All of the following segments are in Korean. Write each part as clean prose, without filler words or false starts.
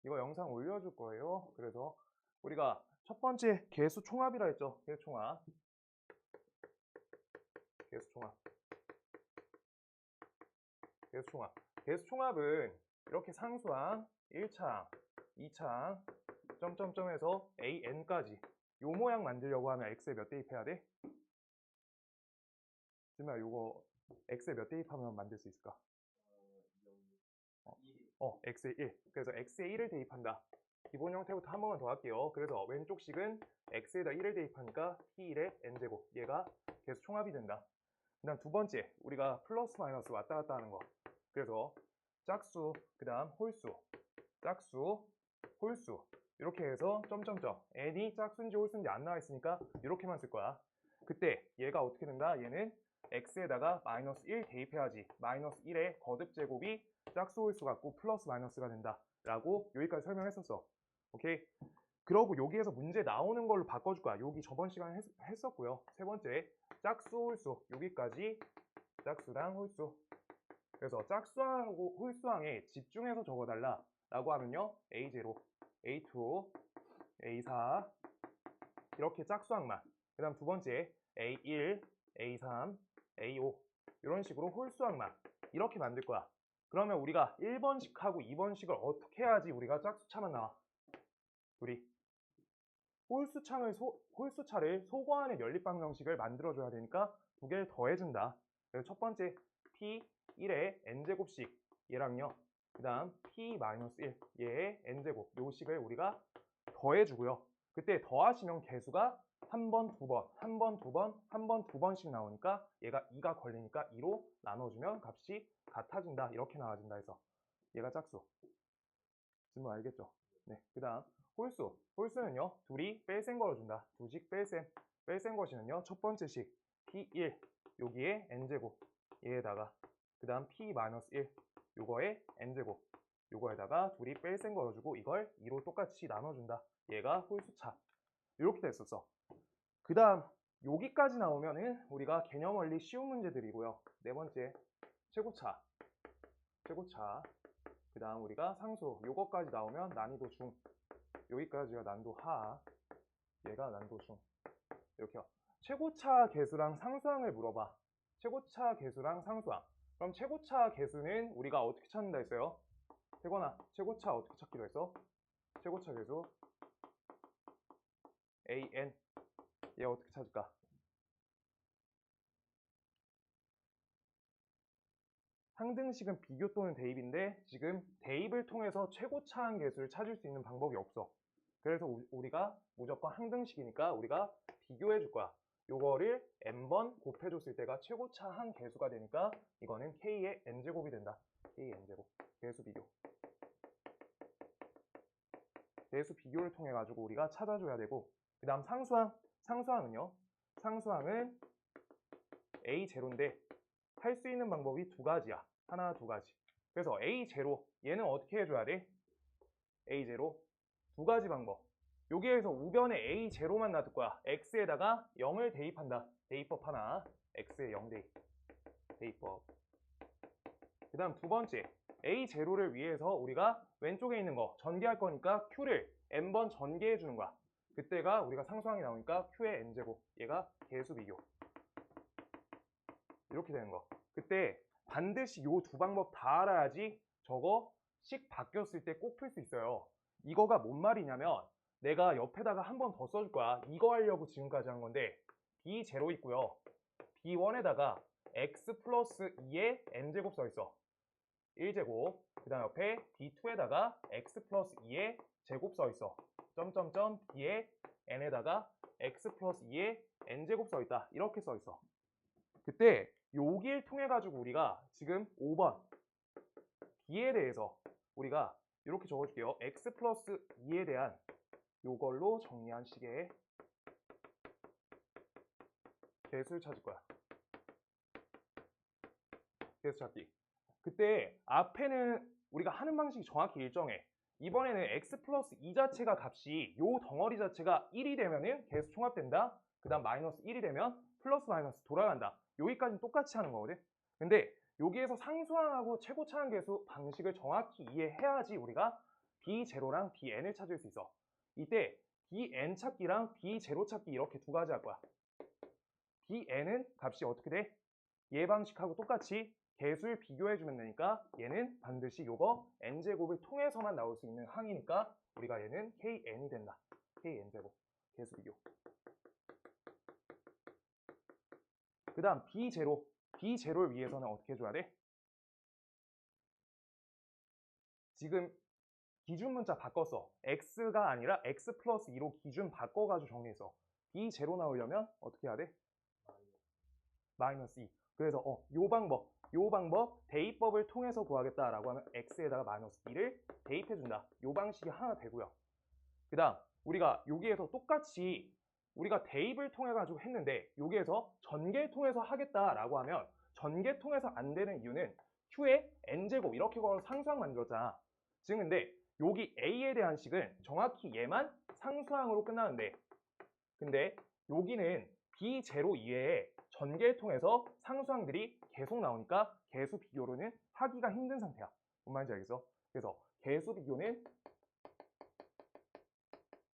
이거 영상 올려줄 거예요. 그래서 우리가 첫 번째 개수 총합이라 했죠. 개수 총합. 개수 총합. 개수 총합. 개수 총합은 이렇게 상수항 1차항, 2차항, 점점점에서 AN까지 요 모양 만들려고 하면 x에 몇 대입해야 돼? 지금아 요거 x에 몇 대입하면 만들 수 있을까? x에 1. 그래서 x에 1을 대입한다. 기본 형태부터 한 번만 더 할게요. 그래서 왼쪽 식은 x에다 1을 대입하니까 t1의 n제곱. 얘가 계수 총합이 된다. 그 다음 두 번째, 우리가 플러스 마이너스 왔다 갔다 하는 거. 그래서 짝수, 그 다음 홀수, 짝수, 홀수. 이렇게 해서 점점점. n이 짝수인지 홀수인지 안 나와 있으니까 이렇게만 쓸 거야. 그때 얘가 어떻게 된다? 얘는 x에다가 마이너스 1 대입해야지. 마이너스 1의 거듭 제곱이 짝수 홀수 같고 플러스 마이너스가 된다. 라고 여기까지 설명했었어. 오케이? 그러고 여기에서 문제 나오는 걸로 바꿔줄 거야. 여기 저번 시간에 했었고요. 세 번째, 짝수 홀수. 여기까지 짝수랑 홀수. 그래서 짝수하고 홀수항에 집중해서 적어달라. 라고 하면요. A0, A2, A4 이렇게 짝수항만. 그 다음 두 번째, A1, A3, A5 이런 식으로 홀수항만. 이렇게 만들 거야. 그러면 우리가 1번식하고 2번식을 어떻게 해야지 우리가 짝수차만 나와? 우리 홀수차를 소거하는 연립방정식을 만들어줘야 되니까 두 개를 더해준다. 그래서 첫 번째 P1의 n제곱식 얘랑요. 그 다음 P-1 얘의 n제곱 요 식을 우리가 더해주고요. 그때 더하시면 개수가 한 번, 두 번, 한 번, 두 번, 한 번, 두 번씩 나오니까 얘가 2가 걸리니까 2로 나눠주면 값이 같아진다. 이렇게 나와진다 해서 얘가 짝수. 질문 알겠죠? 네. 그 다음 홀수. 홀수는요. 둘이 뺄셈 걸어준다. 두식 뺄셈. 뺄셈 것이는요. 첫 번째 식 P1 여기에 n제곱 얘에다가 그 다음 P-1 요거에 n제곱 요거에다가 둘이 뺄셈 걸어주고 이걸 2로 똑같이 나눠준다. 얘가 홀수차. 이렇게 됐었어. 그 다음 여기까지 나오면은 우리가 개념 원리 쉬운 문제들이고요. 네 번째 최고차. 최고차. 그 다음 우리가 상수 요거까지 나오면 난이도 중. 여기까지가 난도 하. 얘가 난도 중. 이렇게요. 최고차 개수랑 상수항을 물어봐. 최고차 개수랑 상수항. 그럼 최고차 개수는 우리가 어떻게 찾는다 했어요? 태권아, 최고차 어떻게 찾기로 했어? 최고차 개수 AN. 얘 어떻게 찾을까? 상등식은 비교 또는 대입인데 지금 대입을 통해서 최고차한 개수를 찾을 수 있는 방법이 없어. 그래서 우리가 무조건 항등식이니까 우리가 비교해 줄 거야. 요거를 n번 곱해줬을 때가 최고차한 개수가 되니까 이거는 k의 n제곱이 된다. k의 n제곱. 개수 비교. 개수 비교를 통해 가지고 우리가 찾아줘야 되고 그 다음 상수항. 상수항은요. 상수항은 A0인데 할 수 있는 방법이 두 가지야. 하나, 두 가지. 그래서 A0 얘는 어떻게 해줘야 돼? A0 두 가지 방법. 여기에서 우변에 A0만 놔둘 거야. X에다가 0을 대입한다. 대입법 하나. X에 0 대입. 대입법. 그 다음 두 번째 A0를 위해서 우리가 왼쪽에 있는 거 전개할 거니까 Q를 n번 전개해 주는 거야. 그때가 우리가 상수항이 나오니까 Q의 n제곱. 얘가 개수 비교. 이렇게 되는 거. 그때 반드시 요 두 방법 다 알아야지 저거 식 바뀌었을 때 꼭 풀 수 있어요. 이거가 뭔 말이냐면 내가 옆에다가 한 번 더 써줄 거야. 이거 하려고 지금까지 한 건데 B0 있고요. B1에다가 x 플러스 2의 n제곱 써 있어. 1제곱. 그 다음 옆에 B2에다가 x 플러스 2의 제곱 써 있어. 점점점 B의 n에다가 x 플러스 2의 n제곱 써 있다. 이렇게 써 있어. 그때 여기를 통해 가지고 우리가 지금 5번 B에 대해서 우리가 이렇게 적어줄게요. x 플러스 2에 대한 요걸로 정리한 식의 개수를 찾을 거야. 개수 찾기. 그때 앞에는 우리가 하는 방식이 정확히 일정해. 이번에는 x 플러스 2 자체가 값이 요 덩어리 자체가 1이 되면은 개수 총합된다. 그 다음 마이너스 1이 되면 플러스 마이너스 돌아간다. 여기까지는 똑같이 하는 거거든. 근데 여기에서 상수항하고 최고 차항계수 방식을 정확히 이해해야지 우리가 B0랑 Bn을 찾을 수 있어. 이때 Bn 찾기랑 B0 찾기 이렇게 두 가지 할 거야. Bn은 값이 어떻게 돼? 얘 방식하고 똑같이 개수를 비교해주면 되니까 얘는 반드시 요거 n제곱을 통해서만 나올 수 있는 항이니까 우리가 얘는 kn이 된다. kn제곱 개수 비교. 그 다음 B0를 위해서는 어떻게 해줘야 돼? 지금 기준 문자 바꿨어. x가 아니라 x 플러스 2로 기준 바꿔가지고 정리했어. B0 나오려면 어떻게 해야 돼? 마이너스 2. 그래서 요 방법 대입법을 통해서 구하겠다라고 하면 x에다가 마이너스 2를 대입해준다. 요 방식이 하나 되고요. 그 다음 우리가 여기에서 똑같이 우리가 대입을 통해 가지고 했는데 여기에서 전개 통해서 하겠다라고 하면 전개 통해서 안 되는 이유는 q의 n제곱 이렇게 걸어 상수항 만들었잖아. 지금 근데 여기 a에 대한 식은 정확히 얘만 상수항으로 끝나는데 근데 여기는 B0 이외에 전개를 통해서 상수항들이 계속 나오니까 개수 비교로는 하기가 힘든 상태야. 뭔 말인지 알겠어? 그래서 개수 비교는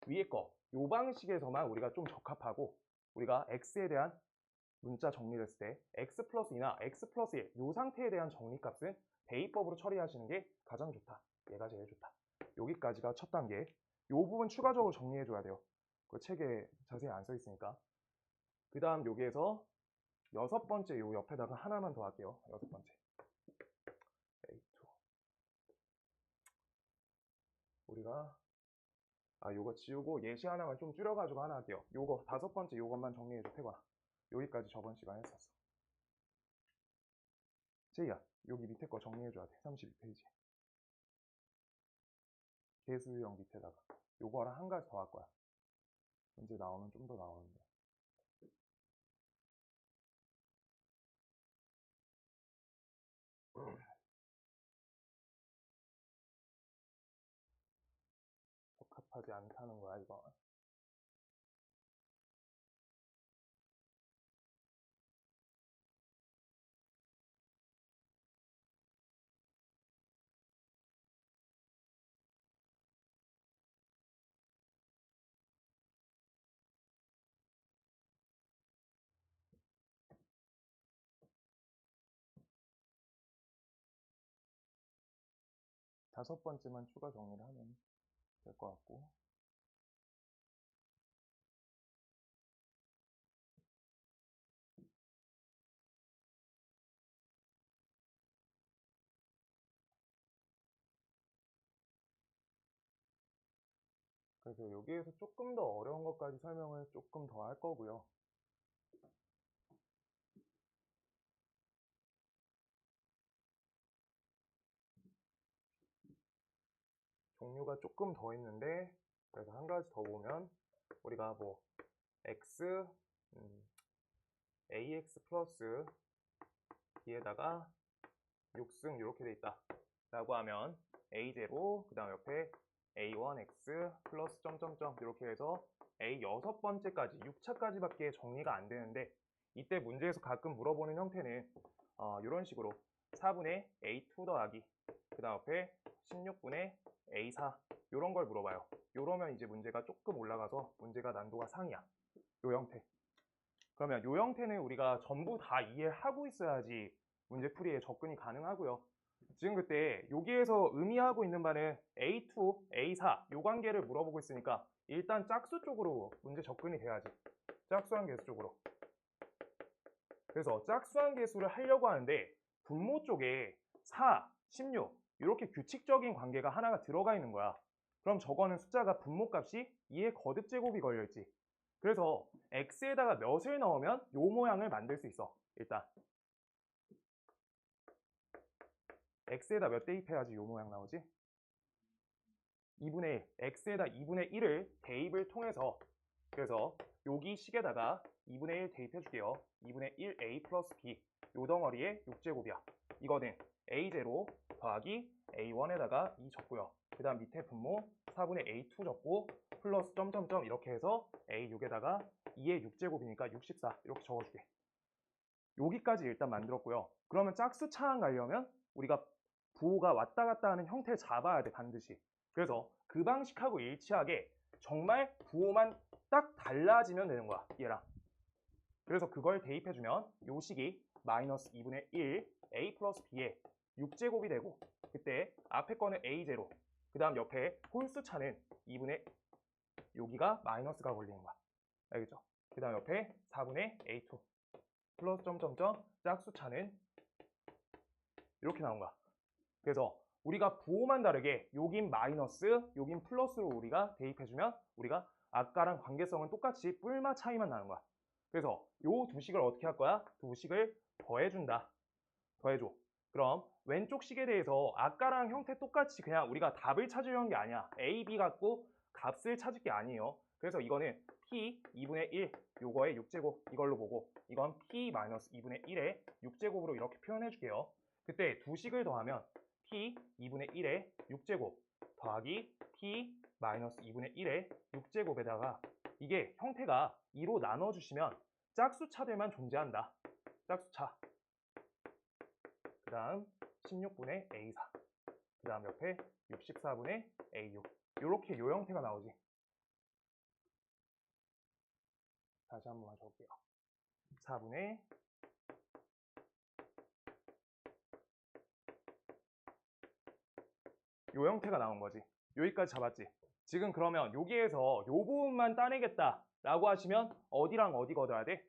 위에 거, 요 방식에서만 우리가 좀 적합하고 우리가 x에 대한 문자 정리했을 때 x 플러스 2나 x 플러스 1, 요 상태에 대한 정리값은 대입법으로 처리하시는 게 가장 좋다. 얘가 제일 좋다. 여기까지가 첫 단계. 요 부분 추가적으로 정리해줘야 돼요. 그 책에 자세히 안 써 있으니까. 그 다음 여기에서 여섯 번째 요 옆에다가 하나만 더 할게요. 여섯 번째. A2. 우리가 요거 지우고 예시 하나만 좀 줄여가지고 하나 할게요. 요거 다섯 번째 요것만 정리해줘 태관아. 여기까지 저번 시간에 했었어. 제이야 여기 밑에 거 정리해줘야 돼. 32페이지. 개수 유형 밑에다가 요거랑 한 가지 더 할 거야. 문제 나오면 좀 더 나오는데. 적합하지 않다는 거야 이거. 다섯 번째만 추가 정리를 하면 될 것 같고. 그래서 여기에서 조금 더 어려운 것까지 설명을 조금 더 할 거고요. 종류가 조금 더 있는데 그래서 한 가지 더 보면 우리가 뭐 x ax 플러스 b에다가 6승 이렇게 돼 있다 라고 하면 a0 그 다음 옆에 a1x 플러스 점점점 이렇게 해서 a 여섯 번째까지 6차까지밖에 정리가 안 되는데 이때 문제에서 가끔 물어보는 형태는 이런 식으로 4분의 a2 더하기 그 다음 옆에 16분의 a4 이런 걸 물어봐요. 이러면 이제 문제가 조금 올라가서 문제가 난도가 상이야. 요 형태. 그러면 요 형태는 우리가 전부 다 이해하고 있어야지 문제풀이에 접근이 가능하고요. 지금 그때 여기에서 의미하고 있는 바는 A2, A4 요 관계를 물어보고 있으니까 일단 짝수 쪽으로 문제 접근이 돼야지. 짝수한 계수 쪽으로. 그래서 짝수한 계수를 하려고 하는데 분모 쪽에 4, 16 이렇게 규칙적인 관계가 하나가 들어가 있는 거야. 그럼 저거는 숫자가 분모값이 2의 거듭제곱이 걸려있지. 그래서 x에다가 몇을 넣으면 요 모양을 만들 수 있어. 일단 x에다 몇 대입해야지 요 모양 나오지? 2분의 1. x에다 2분의 1을 대입을 통해서 그래서 여기 식에다가 2분의 1 대입해 줄게요. 2분의 1a 플러스 b 요 덩어리의 6제곱이야. 이거는 a0 더하기 a1에다가 2 적고요. 그 다음 밑에 분모 4분의 a2 적고 플러스 점점점 이렇게 해서 a6에다가 2의 6제곱이니까 64 이렇게 적어줄게. 여기까지 일단 만들었고요. 그러면 짝수 차항 가려면 우리가 부호가 왔다 갔다 하는 형태를 잡아야 돼, 반드시. 그래서 그 방식하고 일치하게 정말 부호만 딱 달라지면 되는 거야, 얘랑. 그래서 그걸 대입해주면 요 식이 마이너스 2분의 1 a 플러스 b의 6제곱이 되고, 그때 앞에 거는 a0, 그 다음 옆에 홀수 차는 2분의 여기가 마이너스가 걸리는 거야. 알겠죠? 그 다음 옆에 4분의 a2 플러스 점점점 짝수 차는 이렇게 나온 거야. 그래서 우리가 부호만 다르게 여긴 마이너스, 여긴 플러스로 우리가 대입해주면 우리가 아까랑 관계성은 똑같이 뿔마 차이만 나는 거야. 그래서 요 두 식을 어떻게 할 거야? 두 식을 더해준다. 더해줘. 그럼 왼쪽 식에 대해서 아까랑 형태 똑같이 그냥 우리가 답을 찾으려는 게 아니야. a, b 갖고 값을 찾을 게 아니에요. 그래서 이거는 p 2분의 1 요거의 6제곱 이걸로 보고, 이건 p 마이너스 2분의 1의 6제곱으로 이렇게 표현해 줄게요. 그때 두 식을 더하면 p 2분의 1의 6제곱 더하기 p 마이너스 2분의 1의 6제곱에다가 이게 형태가 2로 나눠주시면 짝수차들만 존재한다. 짝수차. 그 다음 16분의 A4, 그 다음 옆에 64분의 A6. 요렇게 요 형태가 나오지. 다시 한 번만 적을게요. 4분의 요 형태가 나온 거지. 여기까지 잡았지. 지금 그러면 여기에서 요 부분만 따내겠다 라고 하시면 어디랑 어디 걷어야 돼?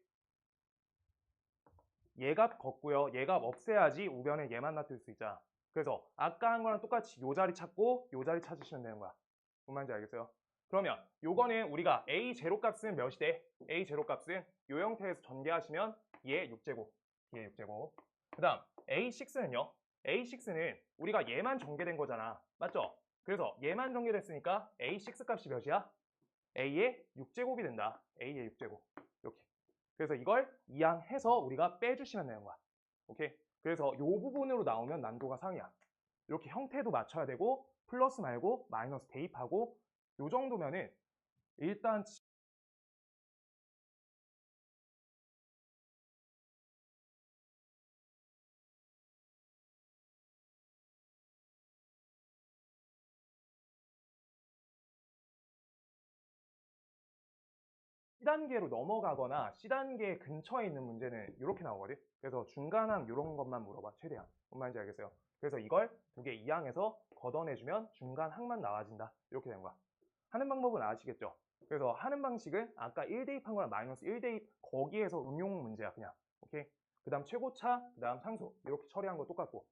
얘값 걷고요. 얘값 없애야지 우변에 얘만 놔둘 수 있잖아. 그래서 아까 한 거랑 똑같이 요 자리 찾고 요 자리 찾으시면 되는 거야. 뭔 말인지 알겠어요? 그러면 요거는 우리가 a 제로 값은 몇이 돼? a 제로 값은 요 형태에서 전개하시면 얘 6제곱, 얘 6제곱. 그 다음 a6는요? a6는 우리가 얘만 전개된 거잖아. 맞죠? 그래서 얘만 전개됐으니까 a6 값이 몇이야? a의 6제곱이 된다. a의 6제곱. 이렇게. 그래서 이걸 이항해서 우리가 빼주시면 되는 거야. 오케이? 그래서 이 부분으로 나오면 난도가 상이야. 이렇게 형태도 맞춰야 되고 플러스 말고 마이너스 대입하고 이 정도면은 일단 2단계로 넘어가거나 C단계 근처에 있는 문제는 이렇게 나오거든. 그래서 중간항 이런 것만 물어봐. 최대한. 뭔 말인지 알겠어요? 그래서 이걸 두 개 이항해서 걷어내주면 중간항만 나와진다. 이렇게 된 거야. 하는 방법은 아시겠죠? 그래서 하는 방식은 아까 1대입한 거랑 마이너스 1대입 거기에서 응용 문제야 그냥. 오케이? 그 다음 최고차, 그 다음 상수 이렇게 처리한 거 똑같고.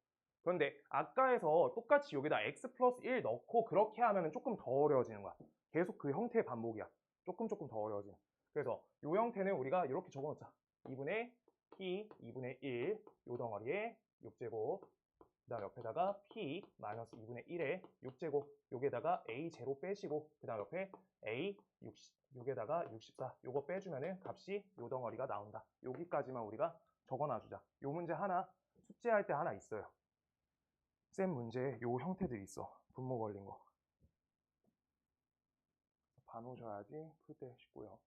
그런데 아까에서 똑같이 여기다 x 플러스 1 넣고 그렇게 하면 조금 더 어려워지는 거야. 계속 그 형태의 반복이야. 조금 더 어려워지는. 그래서 이 형태는 우리가 이렇게 적어놓자. 2분의 p 2분의 1 요 덩어리에 6제곱, 그 다음 옆에다가 p 마이너스 2분의 1에 6제곱, 여기에다가 a 제로 빼시고, 그 다음 옆에 a 60, 여기에다가 64 요거 빼주면은 값이 요 덩어리가 나온다. 여기까지만 우리가 적어놔주자. 요 문제 하나 숙제할 때 하나 있어요. 쌤 문제에 요 형태들이 있어. 분모 걸린 거. 봐놓으셔야지 풀 때 쉽고요.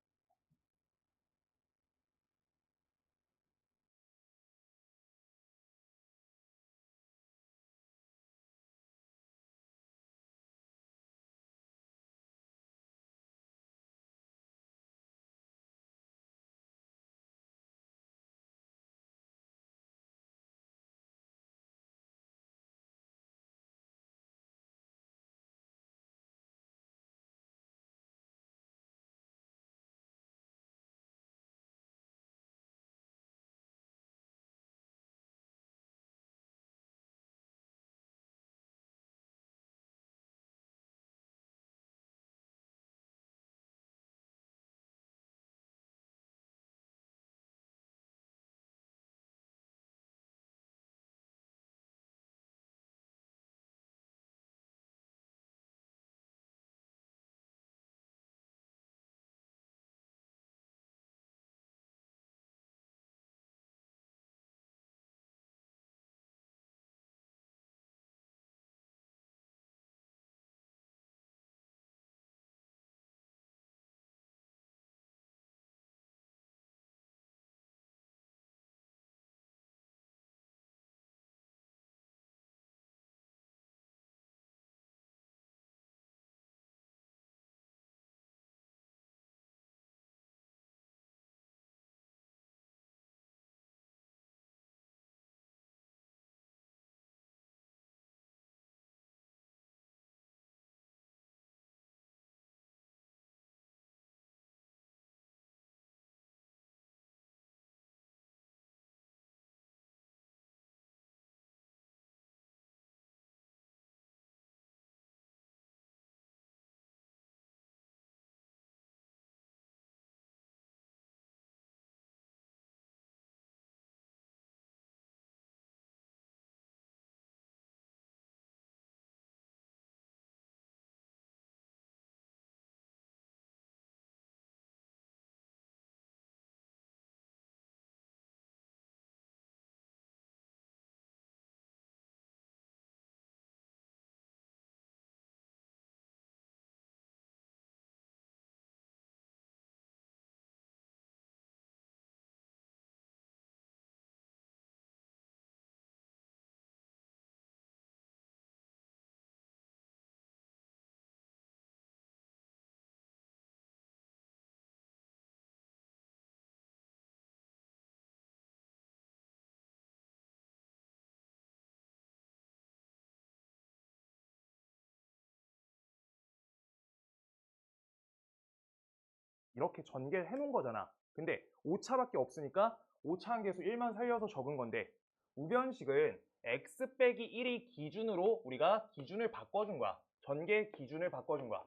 이렇게 전개를 해놓은 거잖아. 근데 오차밖에 없으니까 오차 한계수 1만 살려서 적은 건데 우변식은 x 빼기 1이 기준으로 우리가 기준을 바꿔준 거야. 전개 기준을 바꿔준 거야.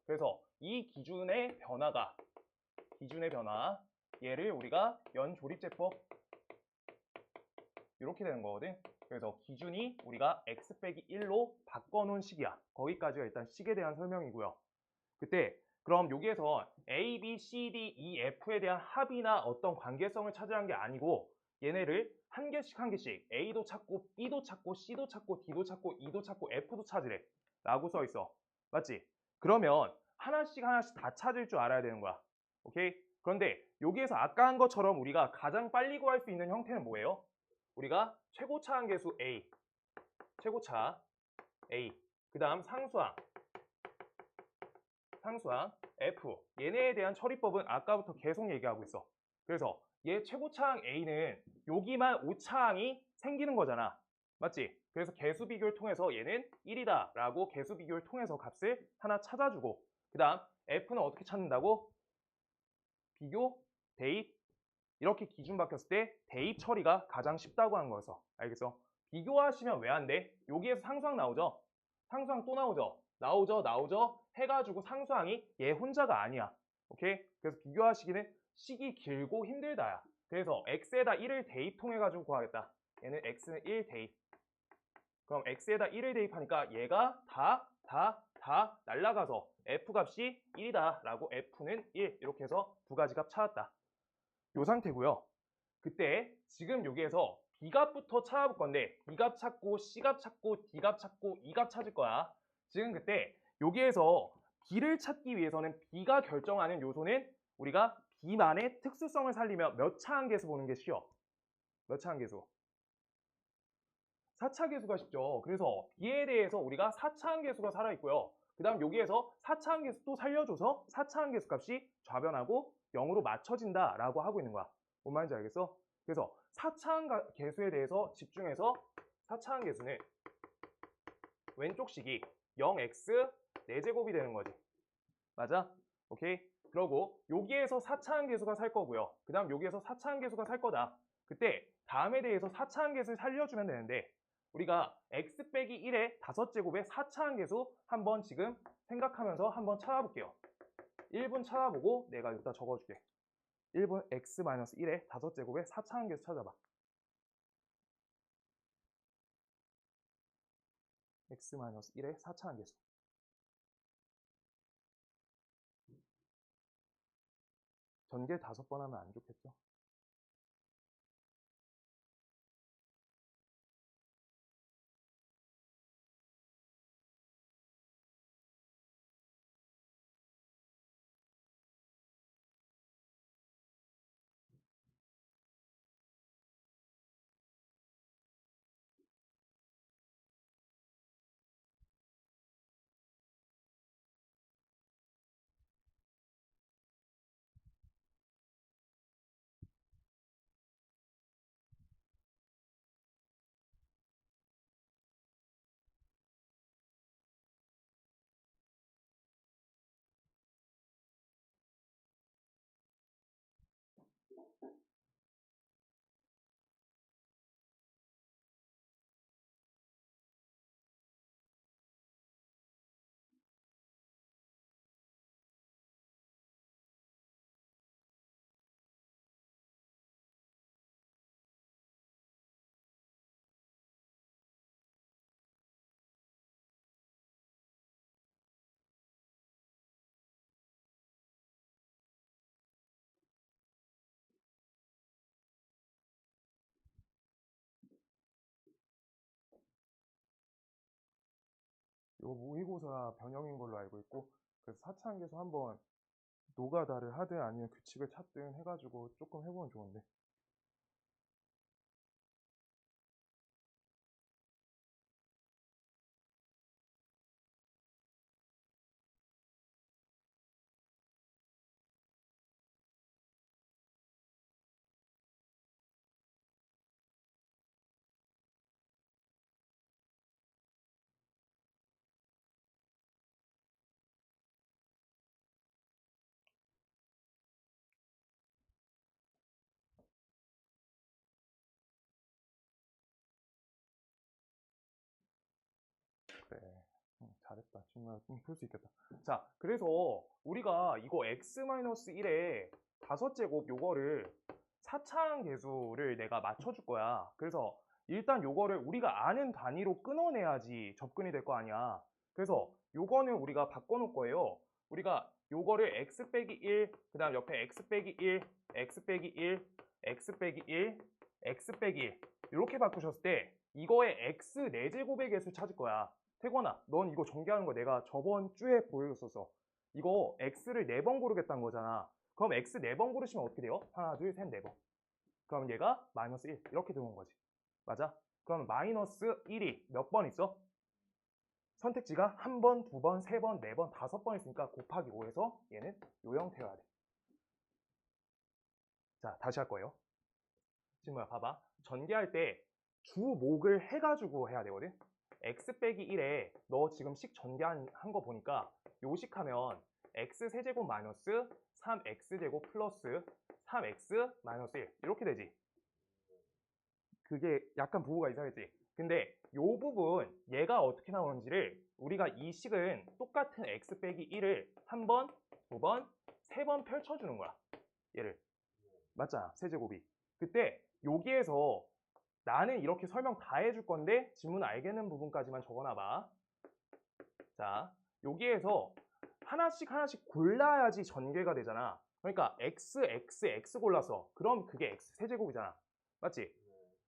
그래서 이 기준의 변화 얘를 우리가 연조립제법 이렇게 되는 거거든. 그래서 기준이 우리가 x 빼기 1로 바꿔놓은 식이야. 거기까지가 일단 식에 대한 설명이고요. 그때 그럼 여기에서 A, B, C, D, E, F에 대한 합이나 어떤 관계성을 찾으라는 게 아니고 얘네를 한 개씩 한 개씩 A도 찾고 B도 찾고 C도 찾고 D도 찾고 E도 찾고 F도 찾으래 라고 써 있어. 맞지? 그러면 하나씩 하나씩 다 찾을 줄 알아야 되는 거야. 오케이? 그런데 여기에서 아까 한 것처럼 우리가 가장 빨리 구할 수 있는 형태는 뭐예요? 우리가 최고차 한계수 A, 최고차 A, 그 다음 상수항 F, 얘네에 대한 처리법은 아까부터 계속 얘기하고 있어. 그래서 얘 최고차항 A는 여기만 오차항이 생기는 거잖아. 맞지? 그래서 개수 비교를 통해서 얘는 1이다 라고 개수 비교를 통해서 값을 하나 찾아주고 그 다음 F는 어떻게 찾는다고? 비교, 대입 이렇게 기준 바뀌었을 때 대입 처리가 가장 쉽다고 하는 거였어. 알겠어? 비교하시면 왜 안 돼? 여기에서 상수항 나오죠? 상수항 또 나오죠? 나오죠? 해가지고 상수항이 얘 혼자가 아니야. 오케이? 그래서 비교하시기는 식이 길고 힘들다야. 그래서 x에다 1을 대입 통해가지고 구하겠다. 얘는 x는 1 대입. 그럼 x에다 1을 대입하니까 얘가 다 날라가서 f 값이 1이다 라고 f는 1 이렇게 해서 두 가지 값 찾았다. 요 상태고요. 그때 지금 여기에서 B값부터 찾아볼 건데 B값 찾고 C값 찾고 D값 찾고 E값 찾을 거야. 지금 그때 여기에서 B를 찾기 위해서는 B가 결정하는 요소는 우리가 B만의 특수성을 살리며 몇 차 한계수 보는 게 쉬워. 몇 차 한계수? 4차 계수가 쉽죠. 그래서 B에 대해서 우리가 4차 한계수가 살아있고요. 그 다음 여기에서 4차 한계수 또 살려줘서 4차 한계수 값이 좌변하고 0으로 맞춰진다 라고 하고 있는 거야. 뭔 말인지 알겠어? 그래서 4차 계수에 대해서 집중해서 4차 계수는 왼쪽 식이 0x 4제곱이 되는 거지. 맞아? 오케이? 그러고 여기에서 4차 계수가 살 거고요. 그 다음 여기에서 4차 계수가 살 거다. 그때 다음에 대해서 4차 계수를 살려주면 되는데 우리가 x 빼기 1의 5제곱의 4차 계수 한번 지금 생각하면서 한번 찾아볼게요. 1분 찾아보고 내가 여기다 적어줄게. 1분 x-1의 5제곱의 4차 한계수 찾아봐. x-1의 4차 한계수. 전개 5번 하면 안 좋겠죠? 이거 모의고사 변형인 걸로 알고 있고 그래서 4차 한계수 한번 노가다를 하든 아니면 규칙을 찾든 해가지고 조금 해보면 좋은데 잘했다. 정말 풀 수 있겠다. 자, 그래서 우리가 이거 x-1에 5제곱 요거를 4차항 계수를 내가 맞춰줄 거야. 그래서 일단 요거를 우리가 아는 단위로 끊어내야지 접근이 될 거 아니야. 그래서 요거는 우리가 바꿔놓을 거예요. 우리가 요거를 x 빼기 1, 그 다음 옆에 x 빼기 1, x 빼기 1, x 빼기 1, x 빼기 1 이렇게 바꾸셨을 때 이거의 x 4제곱의 개수 찾을 거야. 태권아, 넌 이거 전개하는 거 내가 저번 주에 보여줬었어. 이거 x를 4번 고르겠다는 거잖아. 그럼 x 4번 고르시면 어떻게 돼요? 하나, 둘, 셋, 4번. 그럼 얘가 마이너스 1 이렇게 들어온 거지. 맞아? 그럼 마이너스 1이 몇 번 있어? 선택지가 1번, 2번, 3번, 4번, 5번 있으니까 곱하기 5에서 얘는 요 형태여야 돼. 자, 다시 할 거예요. 친구야, 봐봐. 전개할 때 주목을 해가지고 해야 되거든. x 빼기 1에 너 지금 식 전개한 거 보니까 요식하면 x 세제곱 마이너스 3x제곱 플러스 3x 마이너스 1 이렇게 되지. 그게 약간 부호가 이상했지. 근데 요 부분 얘가 어떻게 나오는지를 우리가 이 식은 똑같은 x 빼기 1을 한 번, 두 번, 세 번 펼쳐주는 거야. 얘를. 맞잖아. 세제곱이. 그때 여기에서 나는 이렇게 설명 다 해줄 건데 지문 알겠는 부분까지만 적어놔봐. 자, 여기에서 하나씩 골라야지 전개가 되잖아. 그러니까 x, x, x 골랐어. 그럼 그게 x 세제곱이잖아. 맞지?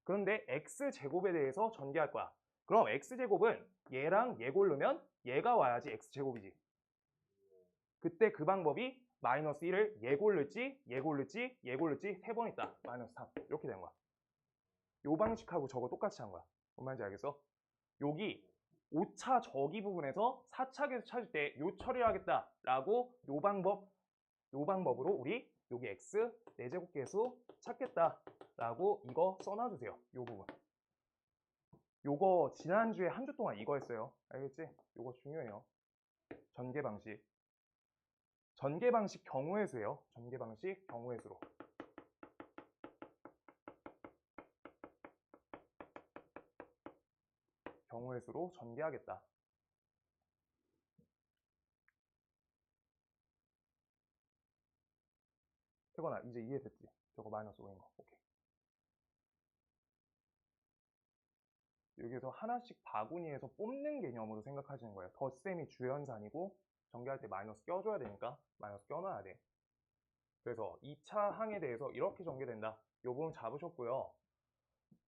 그런데 x제곱에 대해서 전개할 거야. 그럼 x제곱은 얘랑 얘 고르면 얘가 와야지 x제곱이지. 그때 그 방법이 마이너스 1을 얘 고를지, 얘 고를지, 얘 고를지 3번 있다. 마이너스 3. 이렇게 된 거야. 요 방식하고 저거 똑같이 한 거야. 뭔 말인지 알겠어? 여기 5차 저기 부분에서 4차 계수 찾을 때 요 처리를 하겠다라고 요 방법으로 우리 여기 x 4제곱 계수 찾겠다라고 이거 써놔주세요. 요 부분. 요거 지난주에 한 주 동안 이거 했어요. 알겠지? 요거 중요해요. 전개 방식. 전개 방식 경우의 수예요. 전개 방식 경우의 수로. 경우의 수로 전개하겠다. 태건아, 이제 이해됐지? 저거 마이너스 5인 거. 오케이. 여기서 하나씩 바구니에서 뽑는 개념으로 생각하시는 거예요. 덧셈이 주연사 아니고 전개할 때 마이너스 껴줘야 되니까 마이너스 껴놔야 돼. 그래서 2차 항에 대해서 이렇게 전개된다. 이 부분 잡으셨고요.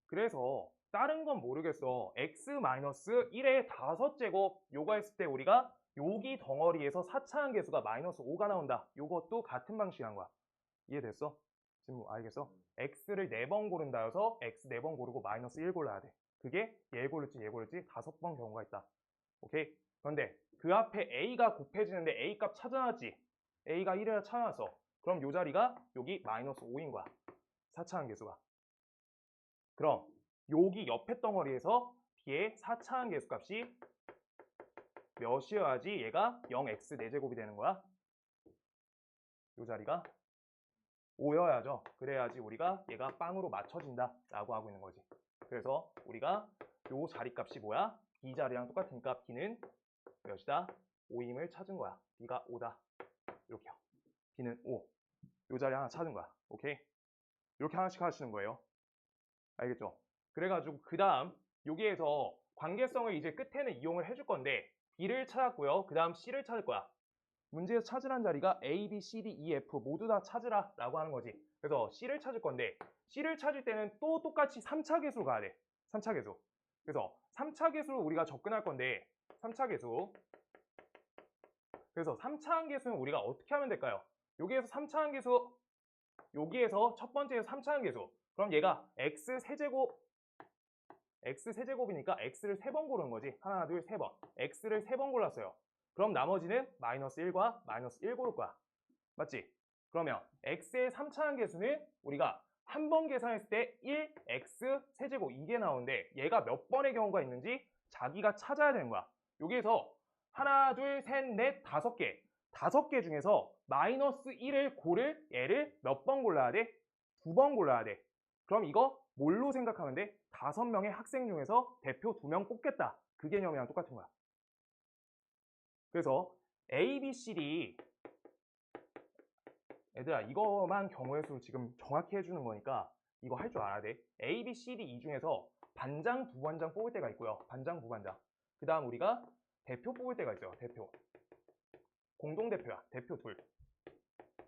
그래서 다른 건 모르겠어. x-1의 5제곱 요거 했을 때 우리가 여기 덩어리에서 4차항 계수가 마이너스 5가 나온다. 요것도 같은 방식이 한 거야. 이해됐어? 지금 알겠어? x를 4번 고른다 해서 x 4번 고르고 마이너스 1 골라야 돼. 그게 얘 고를지 5번 경우가 있다. 오케이? 그런데 그 앞에 a가 곱해지는데 a 값 찾아놨지? a가 1이라 찾아놨어. 그럼 요 자리가 여기 마이너스 5인 거야. 4차항 계수가. 그럼 여기 옆에 덩어리에서 b의 4차항 계수 값이 몇이어야지 얘가 0x 4제곱이 되는 거야? 요 자리가 5여야죠. 그래야지 우리가 얘가 빵으로 맞춰진다 라고 하고 있는 거지. 그래서 우리가 요 자리값이 뭐야? b 자리랑 똑같으니까 b는 몇이다? 5임을 찾은 거야. b가 5다. 이렇게요. b는 5. 요 자리 하나 찾은 거야. 오케이? 이렇게 하나씩 하시는 거예요. 알겠죠? 그래가지고 그 다음 여기에서 관계성을 이제 끝에는 이용을 해줄 건데 b를 찾았고요. 그 다음 c를 찾을 거야. 문제에서 찾으란 자리가 A, B, C, D, E, F 모두 다 찾으라 라고 하는 거지. 그래서 C를 찾을 건데 C를 찾을 때는 또 똑같이 3차 계수로 가야 돼. 3차 계수. 그래서 3차 계수로 우리가 접근할 건데 3차 계수. 그래서 3차항 계수는 우리가 어떻게 하면 될까요? 여기에서 3차항 계수, 여기에서 첫 번째에서 3차항 계수. 그럼 얘가 x 세제곱이니까 x를 3번 고르는 거지. 하나, 둘, 3번. x를 3번 골랐어요. 그럼 나머지는 마이너스 1과 마이너스 1 고를 거야. 맞지? 그러면 x의 3차항 계수는 우리가 한 번 계산했을 때 1x 세제곱 이게 나오는데 얘가 몇 번의 경우가 있는지 자기가 찾아야 되는 거야. 여기에서 하나, 둘, 셋, 넷, 5개. 5개 중에서 마이너스 1을 고를 얘를 몇 번 골라야 돼? 2번 골라야 돼. 그럼 이거 뭘로 생각하면 돼? 5명의 학생 중에서 대표 2명 뽑겠다. 그 개념이랑 똑같은 거야. 그래서 A, B, C, D 얘들아 이거만 경우의 수를 지금 정확히 해주는 거니까 이거 할 줄 알아야 돼. A, B, C, D 이 중에서 반장, 부반장 뽑을 때가 있고요. 반장, 부반장. 그 다음 우리가 대표 뽑을 때가 있어요. 대표. 공동대표야. 대표 둘.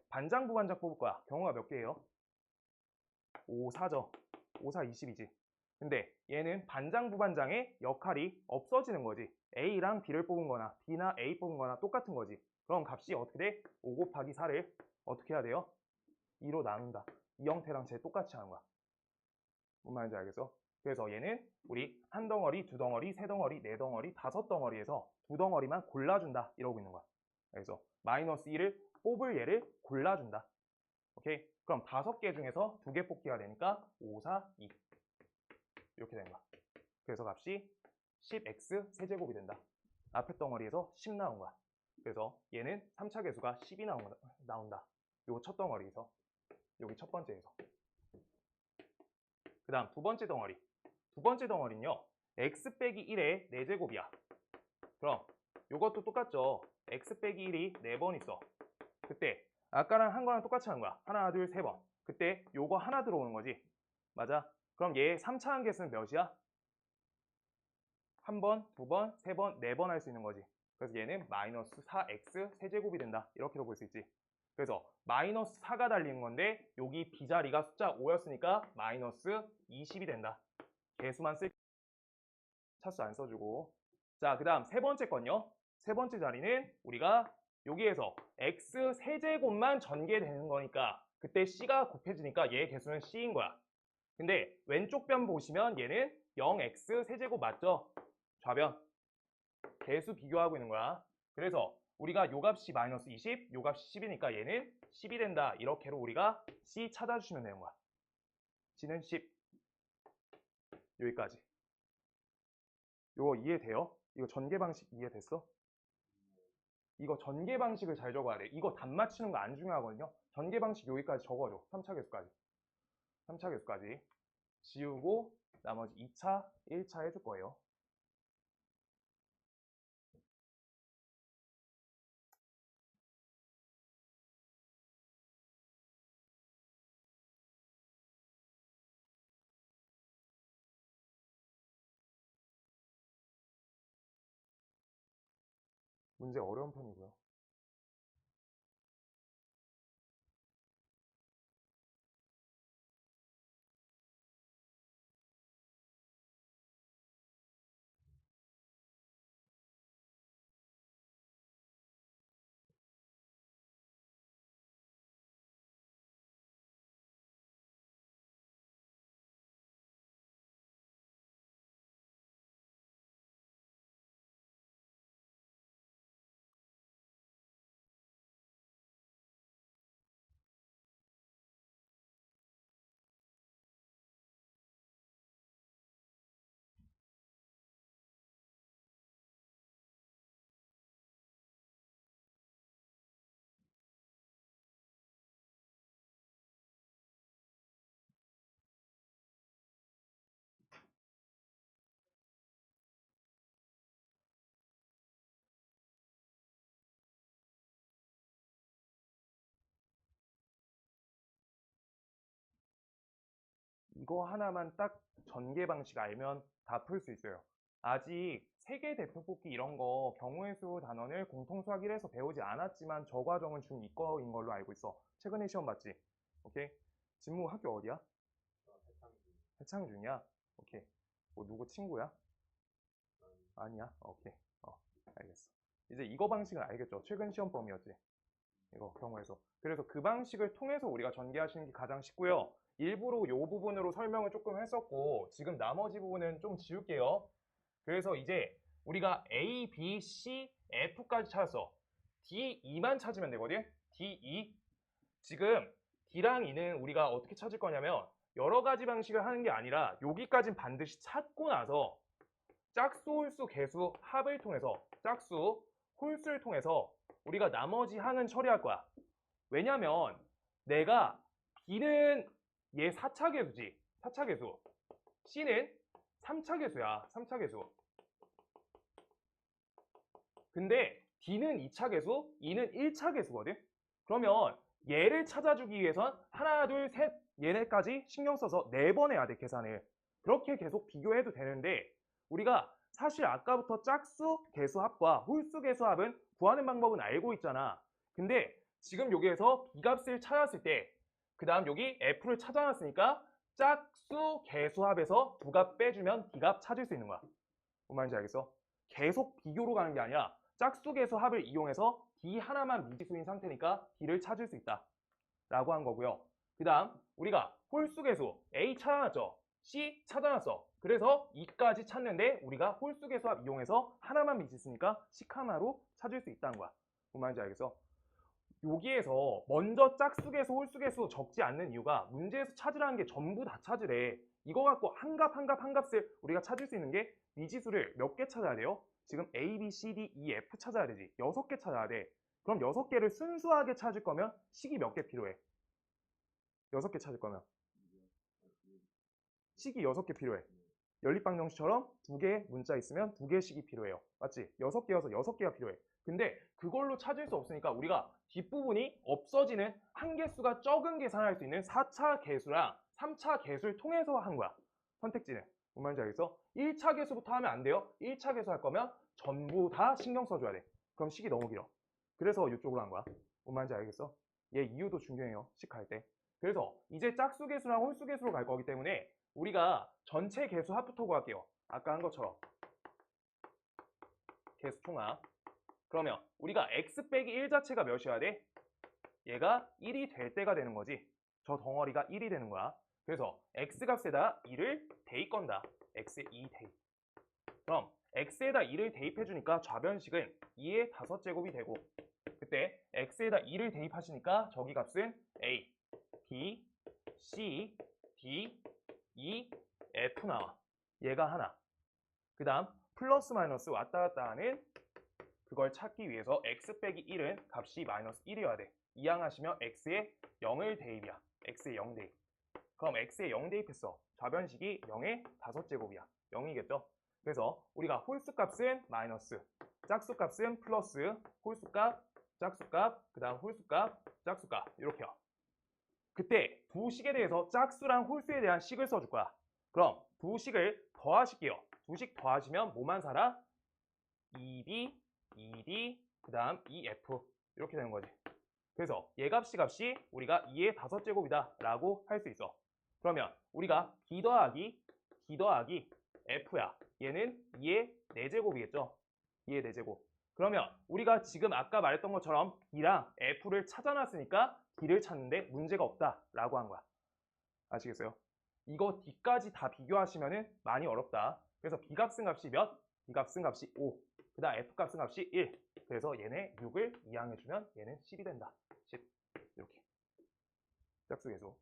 반장, 부반장 뽑을 거야. 경우가 몇 개예요? 5, 4죠. 5, 4, 20이지. 근데 얘는 반장, 부반장의 역할이 없어지는 거지. A랑 B를 뽑은 거나 B나 A 뽑은 거나 똑같은 거지. 그럼 값이 어떻게 돼? 5 곱하기 4를 어떻게 해야 돼요? 2로 나눈다. 이 형태랑 쟤 똑같이 하는 거야. 뭔 말인지 알겠어? 그래서 얘는 우리 한 덩어리, 두 덩어리, 세 덩어리, 네 덩어리, 다섯 덩어리에서 두 덩어리만 골라준다. 이러고 있는 거야. 그래서 마이너스 1을 뽑을 얘를 골라준다. 오케이? 그럼 5개 중에서 2개 뽑기가 되니까 5, 4, 2 이렇게 되는 거야. 그래서 값이 10x 세제곱이 된다. 앞에 덩어리에서 10 나온 거야. 그래서 얘는 3차 계수가 10이 나온다. 요 첫 덩어리에서, 여기 첫 번째에서. 그 다음 두 번째 덩어리. 두 번째 덩어리는요. x 빼기 1의 4제곱이야. 그럼 요것도 똑같죠. x 빼기 1이 4번 있어. 그때 아까랑 한 거랑 똑같이 하는 거야. 하나, 둘, 세 번. 그때 요거 하나 들어오는 거지. 맞아? 그럼 얘 3차 한계수는 몇이야? 한 번, 두 번, 세 번, 네 번 할 수 있는 거지. 그래서 얘는 마이너스 4x 세제곱이 된다. 이렇게도 볼 수 있지. 그래서 마이너스 4가 달리는 건데 여기 B자리가 숫자 5였으니까 마이너스 20이 된다. 개수만 쓸 차수 안 써주고. 자, 그 다음 세 번째 건요. 세 번째 자리는 우리가 여기에서 x 세제곱만 전개되는 거니까 그때 C가 곱해지니까 얘 개수는 C인 거야. 근데 왼쪽 변 보시면 얘는 0x 세제곱 맞죠? 좌변. 개수 비교하고 있는 거야. 그래서 우리가 요 값이 마이너스 20, 요 값이 10이니까 얘는 10이 된다. 이렇게로 우리가 C 찾아주시면 되는 거야. C는 10. 여기까지. 요거 이해돼요? 이거 전개 방식 이해됐어? 이거 전개 방식을 잘 적어야 돼. 이거 답 맞추는 거 안 중요하거든요. 전개 방식 여기까지 적어줘. 3차 계수까지. 3차 계수까지. 지우고 나머지 2차, 1차 해줄 거예요. 문제 어려운 편이고요. 이거 하나만 딱 전개 방식 알면 다 풀 수 있어요. 아직 세계 대표 뽑기 이런 거 경우의 수 단원을 공통수학 1에서 배우지 않았지만 저 과정은 중2거인 걸로 알고 있어. 최근에 시험 봤지? 오케이. 진무 학교 어디야? 해창 중이야? 오케이. 뭐 누구 친구야? 아니야? 오케이. 알겠어. 이제 이거 방식은 알겠죠? 최근 시험범위였지? 이거 경우에서. 그래서 그 방식을 통해서 우리가 전개하시는 게 가장 쉽고요. 일부러 이 부분으로 설명을 조금 했었고 지금 나머지 부분은 좀 지울게요. 그래서 이제 우리가 A, B, C, F까지 찾았어. D, E만 찾으면 되거든. D, E. 지금 D랑 E는 우리가 어떻게 찾을 거냐면 여러 가지 방식을 하는 게 아니라 여기까진 반드시 찾고 나서 짝수, 홀수, 개수, 합을 통해서 짝수, 홀수를 통해서 우리가 나머지 항은 처리할 거야. 왜냐면 내가 B는 얘 4차 계수지. 4차 계수. C는 3차 계수야. 3차 계수. 근데 D는 2차 계수, E는 1차 계수거든. 그러면 얘를 찾아주기 위해선 하나, 둘, 셋 얘네까지 신경 써서 4번 해야 돼, 계산을. 그렇게 계속 비교해도 되는데 우리가 사실 아까부터 짝수 계수합과 홀수 계수합은 구하는 방법은 알고 있잖아. 근데 지금 여기에서 B값을 찾았을 때 그 다음 여기 F를 찾아놨으니까 짝수 계수합에서 두 값 빼주면 D값 찾을 수 있는 거야. 뭔 말인지 알겠어? 계속 비교로 가는 게 아니라 짝수 계수합을 이용해서 D 하나만 미지수인 상태니까 D를 찾을 수 있다 라고 한 거고요. 그 다음 우리가 홀수 계수 A 찾아놨죠? C 찾아놨어. 그래서 E까지 찾는데 우리가 홀수 계수합 이용해서 하나만 미지수니까 C 하나로 찾을 수 있다는 거야. 뭔 말인지 알겠어? 여기에서 먼저 짝수 계수, 홀수 계수 적지 않는 이유가 문제에서 찾으라는 게 전부 다 찾으래. 이거 갖고 한 값을 우리가 찾을 수 있는 게 미지수를 몇 개 찾아야 돼요? 지금 A, B, C, D, E, F 찾아야 되지. 6개 찾아야 돼. 그럼 6개를 순수하게 찾을 거면 식이 몇 개 필요해? 6개 찾을 거면 식이 6개 필요해. 연립방정식처럼 2개 문자 있으면 2개의 식이 필요해요. 맞지? 6개여서 6개가 필요해. 근데 그걸로 찾을 수 없으니까 우리가 뒷부분이 없어지는 한개수가 적은 계산을 할 수 있는 4차 계수랑 3차 계수를 통해서 한 거야. 선택지는. 뭔 말인지 알겠어? 1차 계수부터 하면 안 돼요. 1차 계수 할 거면 전부 다 신경 써줘야 돼. 그럼 식이 너무 길어. 그래서 이쪽으로 한 거야. 뭔 말인지 알겠어? 얘 이유도 중요해요. 식 할 때. 그래서 이제 짝수 계수랑 홀수 계수로 갈 거기 때문에 우리가 전체 계수 합부터 구할게요. 아까 한 것처럼 계수 총합. 그러면 우리가 x 빼기 1 자체가 몇이어야 돼? 얘가 1이 될 때가 되는 거지. 저 덩어리가 1이 되는 거야. 그래서 x값에다 2를 대입 건다. x에 2 대입. 그럼 x에다 2를 대입해 주니까 좌변식은 2의 5제곱이 되고 그때 x에다 2를 대입하시니까 저기 값은 a, b, c, d, e, f 나와. 얘가 하나. 그 다음 플러스 마이너스 왔다 갔다 하는 그걸 찾기 위해서 x 빼기 1은 값이 마이너스 1이어야 돼. 이항하시면 x에 0을 대입이야. x에 0 대입. 그럼 x에 0 대입했어. 좌변식이 0의 5제곱이야. 0이겠죠? 그래서 우리가 홀수값은 마이너스, 짝수값은 플러스, 홀수값, 짝수값, 그 다음 홀수값, 짝수값 이렇게요. 그때 두 식에 대해서 짝수랑 홀수에 대한 식을 써줄 거야. 그럼 두 식을 더하실게요. 두 식 더하시면 뭐만 살아? 2b, 2d, 그 다음 2f 이렇게 되는 거지. 그래서 얘 값이 우리가 2의 5제곱이다 라고 할 수 있어. 그러면 우리가 d 더하기 f야. 얘는 2의 4제곱이겠죠. 2의 4제곱. 그러면 우리가 지금 아까 말했던 것처럼 d랑 f를 찾아놨으니까 d를 찾는데 문제가 없다 라고 한 거야. 아시겠어요? 이거 d까지 다 비교하시면 많이 어렵다. 그래서 b값은 값이 몇? b값은 값이 5. 그 다음 f값은 값이 1. 그래서 얘네 6을 이항해주면 얘는 10이 된다. 10. 이렇게. 짝수계수.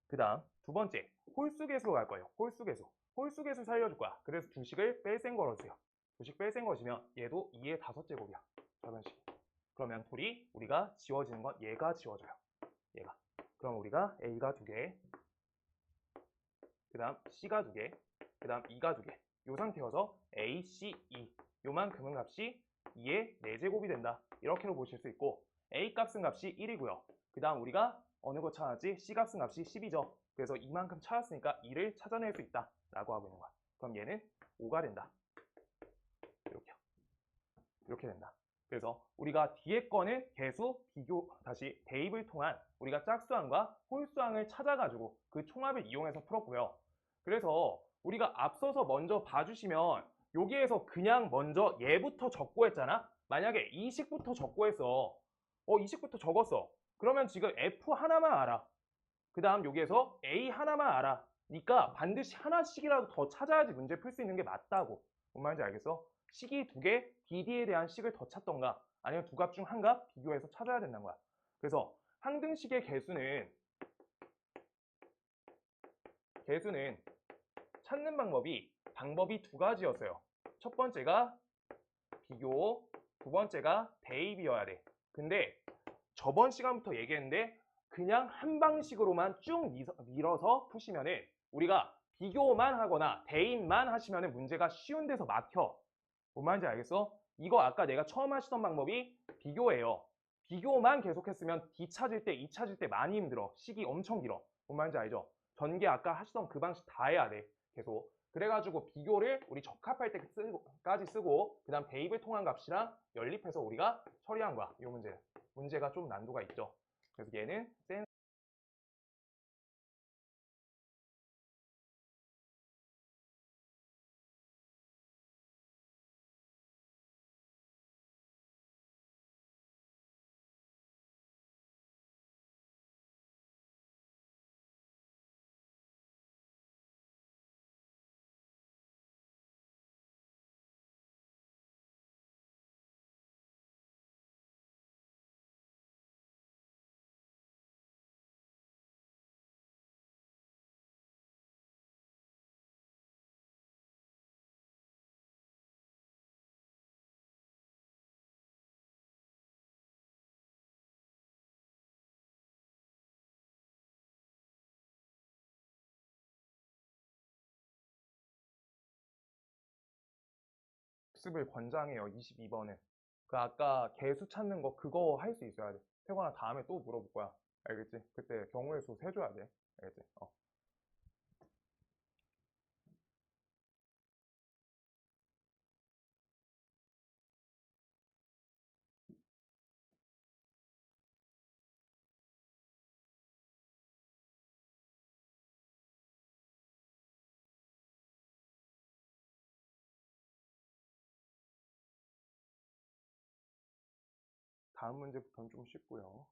그 다음 두 번째 홀수계수로 갈 거예요. 홀수계수. 홀수계수 살려줄 거야. 그래서 두 식을 뺄셈 걸어주세요. 두 식 뺄셈 거시면 얘도 2의 5제곱이야. 좌변식. 그러면 둘이 우리가 지워지는 건 얘가 지워져요. 얘가. 그럼 우리가 A가 2개, 그 다음 C가 2개, 그 다음 E가 2개. 이 상태여서 A, C, E 요만큼은 값이 2의 4제곱이 된다. 이렇게로 보실 수 있고 A 값은 값이 1이고요. 그 다음 우리가 어느 거 찾았지? C 값은 값이 10이죠. 그래서 이만큼 찾았으니까 2를 찾아낼 수 있다 라고 하고 있는 거야. 그럼 얘는 5가 된다. 이렇게 된다. 그래서 우리가 뒤에 거는 계수, 비교, 다시 대입을 통한 우리가 짝수항과 홀수항을 찾아가지고 그 총합을 이용해서 풀었고요. 그래서 우리가 앞서서 먼저 봐주시면 여기에서 그냥 먼저 얘부터 적고 했잖아. 만약에 이 식부터 적고 했어. 이 식부터 적었어. 그러면 지금 F 하나만 알아. 그 다음 여기에서 A 하나만 알아. 그러니까 반드시 하나씩이라도 더 찾아야지 문제 풀 수 있는 게 맞다고. 뭔 말인지 알겠어? 식이 2개, DD에 대한 식을 더 찾던가 아니면 두 값 중 한 값 비교해서 찾아야 된다는 거야. 그래서 항등식의 개수는 찾는 방법이 두 가지였어요. 첫 번째가 비교, 두 번째가 대입이어야 돼. 근데 저번 시간부터 얘기했는데 그냥 한 방식으로만 쭉 밀어서 푸시면은 우리가 비교만 하거나 대입만 하시면은 문제가 쉬운 데서 막혀. 뭔 말인지 알겠어? 이거 아까 내가 처음 하시던 방법이 비교예요. 비교만 계속했으면 D 찾을 때, E 찾을 때 많이 힘들어. 식이 엄청 길어. 뭔 말인지 알죠? 전개 아까 하시던 그 방식 다 해야 돼. 계속. 그래가지고 비교를 우리 적합할 때까지 쓰고 그 다음 대입을 통한 값이랑 연립해서 우리가 처리한 거야. 이 문제. 문제가 좀 난도가 있죠. 그래서 얘는 센 학습을 권장해요. 22번은. 그 아까 개수 찾는 거 그거 할 수 있어야 돼. 태관아 다음에 또 물어볼 거야. 알겠지? 그때 경우의 수 세줘야 돼. 알겠지? 다음 문제부터는 좀 쉽고요.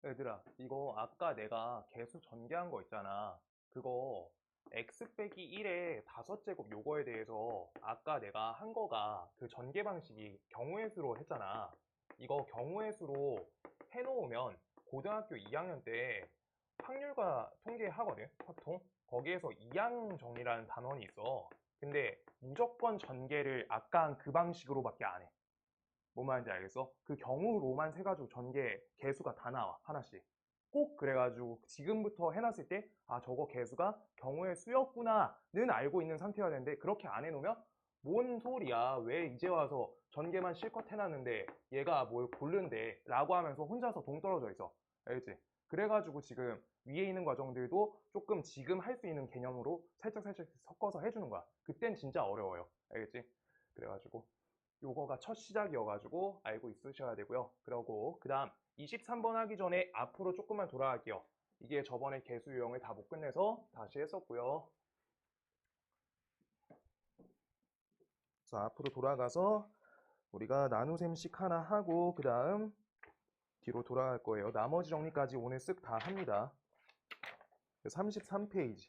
얘들아, 이거 아까 내가 개수 전개한 거 있잖아. 그거 x 빼기 1의 5제곱 요거에 대해서 아까 내가 한 거가 그 전개 방식이 경우의 수로 했잖아. 이거 경우의 수로 해놓으면 고등학교 2학년 때 확률과 통계하거든, 확통. 거기에서 이항 정리라는 단원이 있어. 근데 무조건 전개를 아까 한 그 방식으로밖에 안 해. 뭔 말인지 알겠어? 그 경우로만 세가지고 전개 개수가 다 나와 하나씩. 꼭 그래가지고 지금부터 해놨을 때 아 저거 개수가 경우의 수였구나는 알고 있는 상태여야 되는데 그렇게 안 해놓으면 뭔 소리야 왜 이제 와서 전개만 실컷 해놨는데 얘가 뭘 고른대 라고 하면서 혼자서 동떨어져 있어. 알겠지? 그래가지고 지금 위에 있는 과정들도 조금 지금 할 수 있는 개념으로 살짝살짝 섞어서 해주는 거야. 그땐 진짜 어려워요. 알겠지? 그래가지고 요거가 첫 시작이어가지고 알고 있으셔야 되고요. 그러고 그 다음 23번 하기 전에 앞으로 조금만 돌아갈게요. 이게 저번에 개수 유형을 다 못 끝내서 다시 했었고요. 자, 앞으로 돌아가서 우리가 나누셈식 하나 하고 그 다음 뒤로 돌아갈 거예요. 나머지 정리까지 오늘 쓱 다 합니다. 33페이지.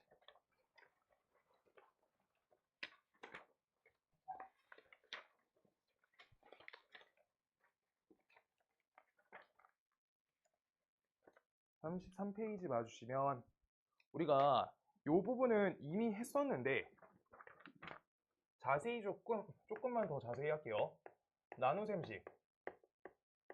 33페이지 봐주시면 우리가 요 부분은 이미 했었는데 자세히 조금만 더 자세히 할게요. 나누셈식.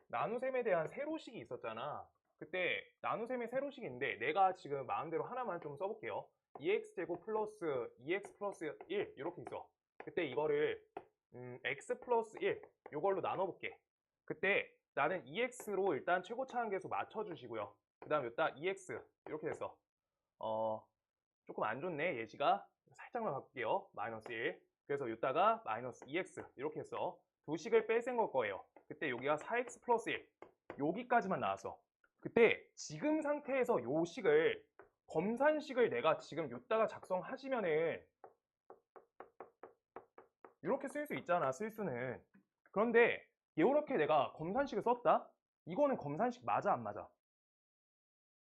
나누셈에 대한 세로식이 있었잖아. 그때 나누셈의 세로식인데 내가 지금 마음대로 하나만 좀 써볼게요. 2x제곱 플러스 2x 플러스 1 이렇게 있어. 그때 이거를 x 플러스 1 이걸로 나눠볼게. 그때 나는 2x로 일단 최고차 한계수 맞춰주시고요. 그 다음 여기다 2x 이렇게 됐어. 조금 안 좋네 예시가. 살짝만 바꿀게요. 마이너스 1. 그래서 여기다가 마이너스 2x 이렇게 했어. 두 식을 뺄셈 걸 거예요. 그때 여기가 4x 플러스 1 여기까지만 나왔어. 그때 지금 상태에서 요 식을 검산식을 내가 지금 요따가 작성하시면은 이렇게 쓸 수 있잖아, 쓸 수는. 그런데 이렇게 내가 검산식을 썼다? 이거는 검산식 맞아, 안 맞아?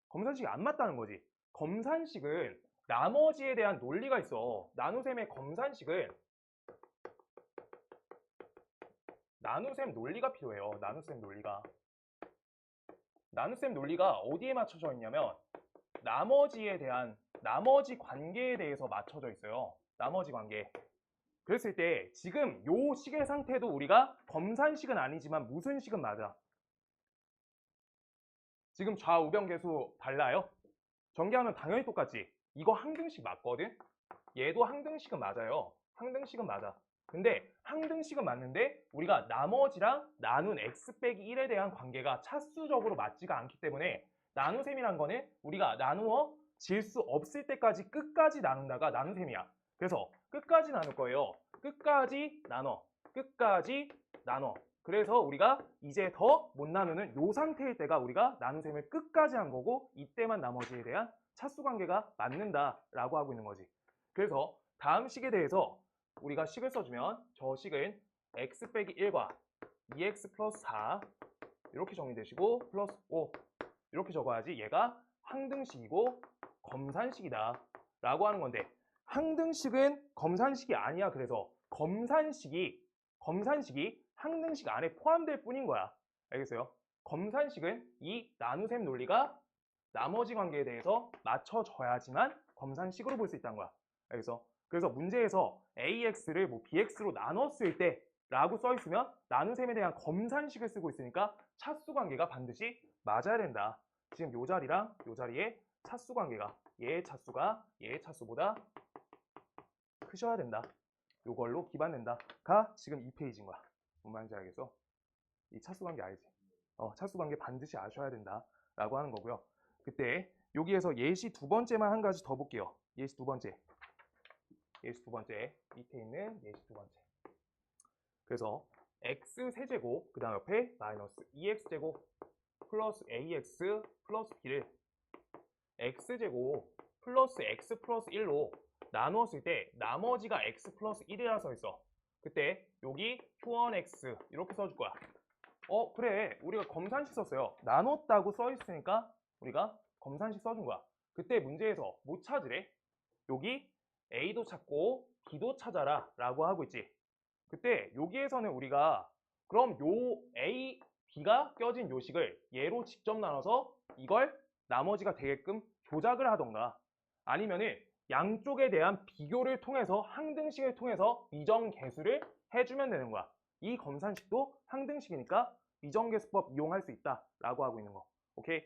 검산식이 안 맞다는 거지. 검산식은 나머지에 대한 논리가 있어. 나눗셈의 검산식은 나눗셈 논리가 필요해요. 나눗셈 논리가. 나눗셈 논리가 어디에 맞춰져 있냐면 나머지 관계에 대해서 맞춰져 있어요. 나머지 관계. 그랬을 때 지금 요 식의 상태도 우리가 검산식은 아니지만 무슨 식은 맞아? 지금 좌우변계수 달라요? 전개하면 당연히 똑같지. 이거 항등식 맞거든? 얘도 항등식은 맞아요. 항등식은 맞아. 근데 항등식은 맞는데 우리가 나머지랑 나눈 x 빼기 1에 대한 관계가 차수적으로 맞지가 않기 때문에 나눗셈이란 거는 우리가 나누어 질 수 없을 때까지 끝까지 나눈다가 나눗셈이야. 그래서 끝까지 나눌 거예요. 끝까지 나눠. 끝까지 나눠. 그래서 우리가 이제 더 못 나누는 요 상태일 때가 우리가 나눗셈을 끝까지 한 거고 이때만 나머지에 대한 차수 관계가 맞는다라고 하고 있는 거지. 그래서 다음 식에 대해서 우리가 식을 써주면 저 식은 x 빼기 1과 2x 플러스 4 이렇게 정리되시고 플러스 5 이렇게 적어야지 얘가 항등식이고 검산식이다 라고 하는 건데 항등식은 검산식이 아니야. 그래서 검산식이 항등식 안에 포함될 뿐인 거야. 알겠어요? 검산식은 이 나눗셈 논리가 나머지 관계에 대해서 맞춰져야지만 검산식으로 볼 수 있다는 거야. 알겠어? 그래서 문제에서 AX를 뭐 BX로 나눴을 때 라고 써 있으면 나눗셈에 대한 검산식을 쓰고 있으니까 차수 관계가 반드시 맞아야 된다. 지금 요 자리랑 요 자리에 차수 관계가 얘의 차수가 얘의 차수보다 크셔야 된다. 요걸로 기반된다가 지금 이 페이지인 거야. 뭔 말인지 알겠어? 이 차수 관계 알지? 차수 관계 반드시 아셔야 된다 라고 하는 거고요. 그때 여기에서 예시 두 번째만 한 가지 더 볼게요. 예시 두 번째 밑에 있는 예시 두 번째. 그래서 x 세제곱 그 다음 옆에 마이너스 2x제곱 플러스 ax 플러스 b를 x제곱 플러스 x 플러스 1로 나누었을 때 나머지가 x 플러스 1이라 써 있어. 그때 여기 q1x 이렇게 써줄 거야. 그래 우리가 검산식 썼어요. 나눴다고 써 있으니까 우리가 검산식 써준 거야. 그때 문제에서 뭐 찾으래? 여기 A도 찾고 B도 찾아라 라고 하고 있지. 그때 여기에서는 우리가 그럼 요 A, B가 껴진 요식을 얘로 직접 나눠서 이걸 나머지가 되게끔 조작을 하던가 아니면은 양쪽에 대한 비교를 통해서 항등식을 통해서 미정계수를 해주면 되는 거야. 이 검산식도 항등식이니까 미정계수법 이용할 수 있다 라고 하고 있는 거. 오케이?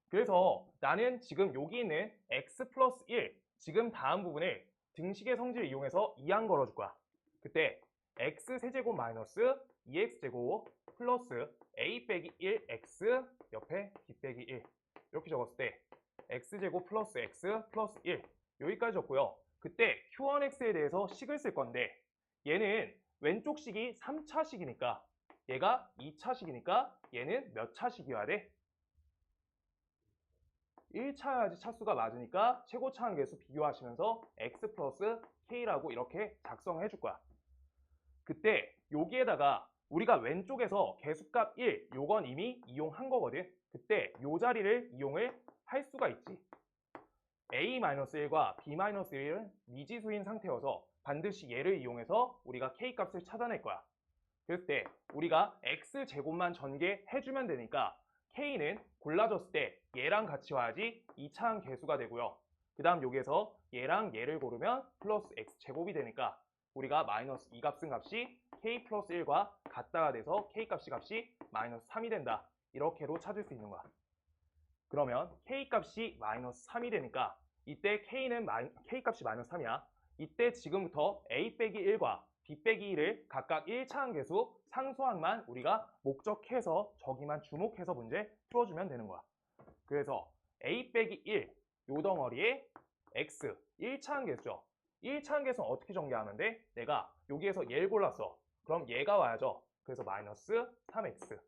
그래서 나는 지금 여기 있는 x 플러스 1 지금 다음 부분을 등식의 성질을 이용해서 2항 걸어줄 거야. 그때 x 세제곱 마이너스 2x제곱 플러스 a 빼기 1x 옆에 b 빼기 1 이렇게 적었을 때 x제곱 플러스 x 플러스 1 여기까지 적고요. 그때 q1x에 대해서 식을 쓸 건데 얘는 왼쪽 식이 3차식이니까 얘가 2차식이니까 얘는 몇 차식이어야 돼? 1차야지 차수가 맞으니까 최고차항계수 비교하시면서 x 플러스 k라고 이렇게 작성해 줄 거야. 그때 여기에다가 우리가 왼쪽에서 계수값 1 요건 이미 이용한 거거든. 그때 요 자리를 이용을 할 수가 있지. a-1과 b-1은 미지수인 상태여서 반드시 얘를 이용해서 우리가 k값을 찾아낼 거야. 그럴 때 우리가 x제곱만 전개해주면 되니까 k는 골라줬을 때 얘랑 같이 와야지 2차항 계수가 되고요. 그 다음 여기에서 얘랑 얘를 고르면 플러스 x제곱이 되니까 우리가 마이너스 2 값은 값이 k 플러스 1과 같다가 돼서 k 값이 마이너스 3이 된다. 이렇게로 찾을 수 있는 거야. 그러면 k 값이 마이너스 3이 되니까 이때 k 값이 마이너스 3이야. 이때 지금부터 a 빼기 1과 b 빼기 1을 각각 1차항 계수 상수항만 우리가 목적해서 저기만 주목해서 문제 풀어주면 되는 거야. 그래서 a 빼기 1 요 덩어리에 x 1차항 계수죠. 1차항 계수는 어떻게 전개하면 돼? 내가 여기에서 얘를 골랐어. 그럼 얘가 와야죠. 그래서 마이너스 3x.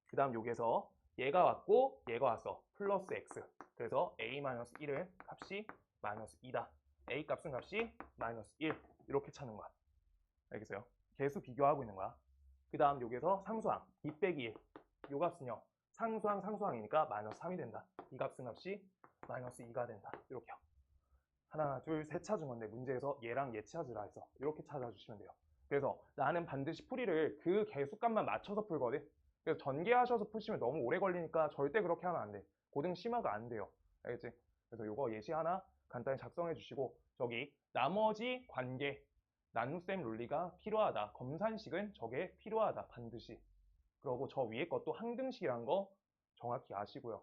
그 다음 여기에서 얘가 왔고 얘가 왔어. 플러스 x. 그래서 a-1은 값이 마이너스 2다. a 값은 값이 마이너스 1. 이렇게 찾는 거야. 알겠어요? 계수 비교하고 있는 거야. 그 다음 여기에서 상수항 2 빼기 1. 요 값은요. 상수항 상수항이니까 마이너스 3이 된다. 이 값은 값이 마이너스 2가 된다. 이렇게요. 하나, 둘, 셋 찾은 건데 문제에서 얘랑 얘 찾으라 해서 이렇게 찾아주시면 돼요. 그래서 나는 반드시 풀이를 그 개수값만 맞춰서 풀거든. 그래서 전개하셔서 푸시면 너무 오래 걸리니까 절대 그렇게 하면 안 돼. 고등 심화가 안 돼요. 알겠지? 그래서 요거 예시 하나 간단히 작성해 주시고 저기 나머지 관계 나눗셈 논리가 필요하다. 검산식은 저게 필요하다. 반드시. 그러고 저 위에 것도 항등식이란 거 정확히 아시고요.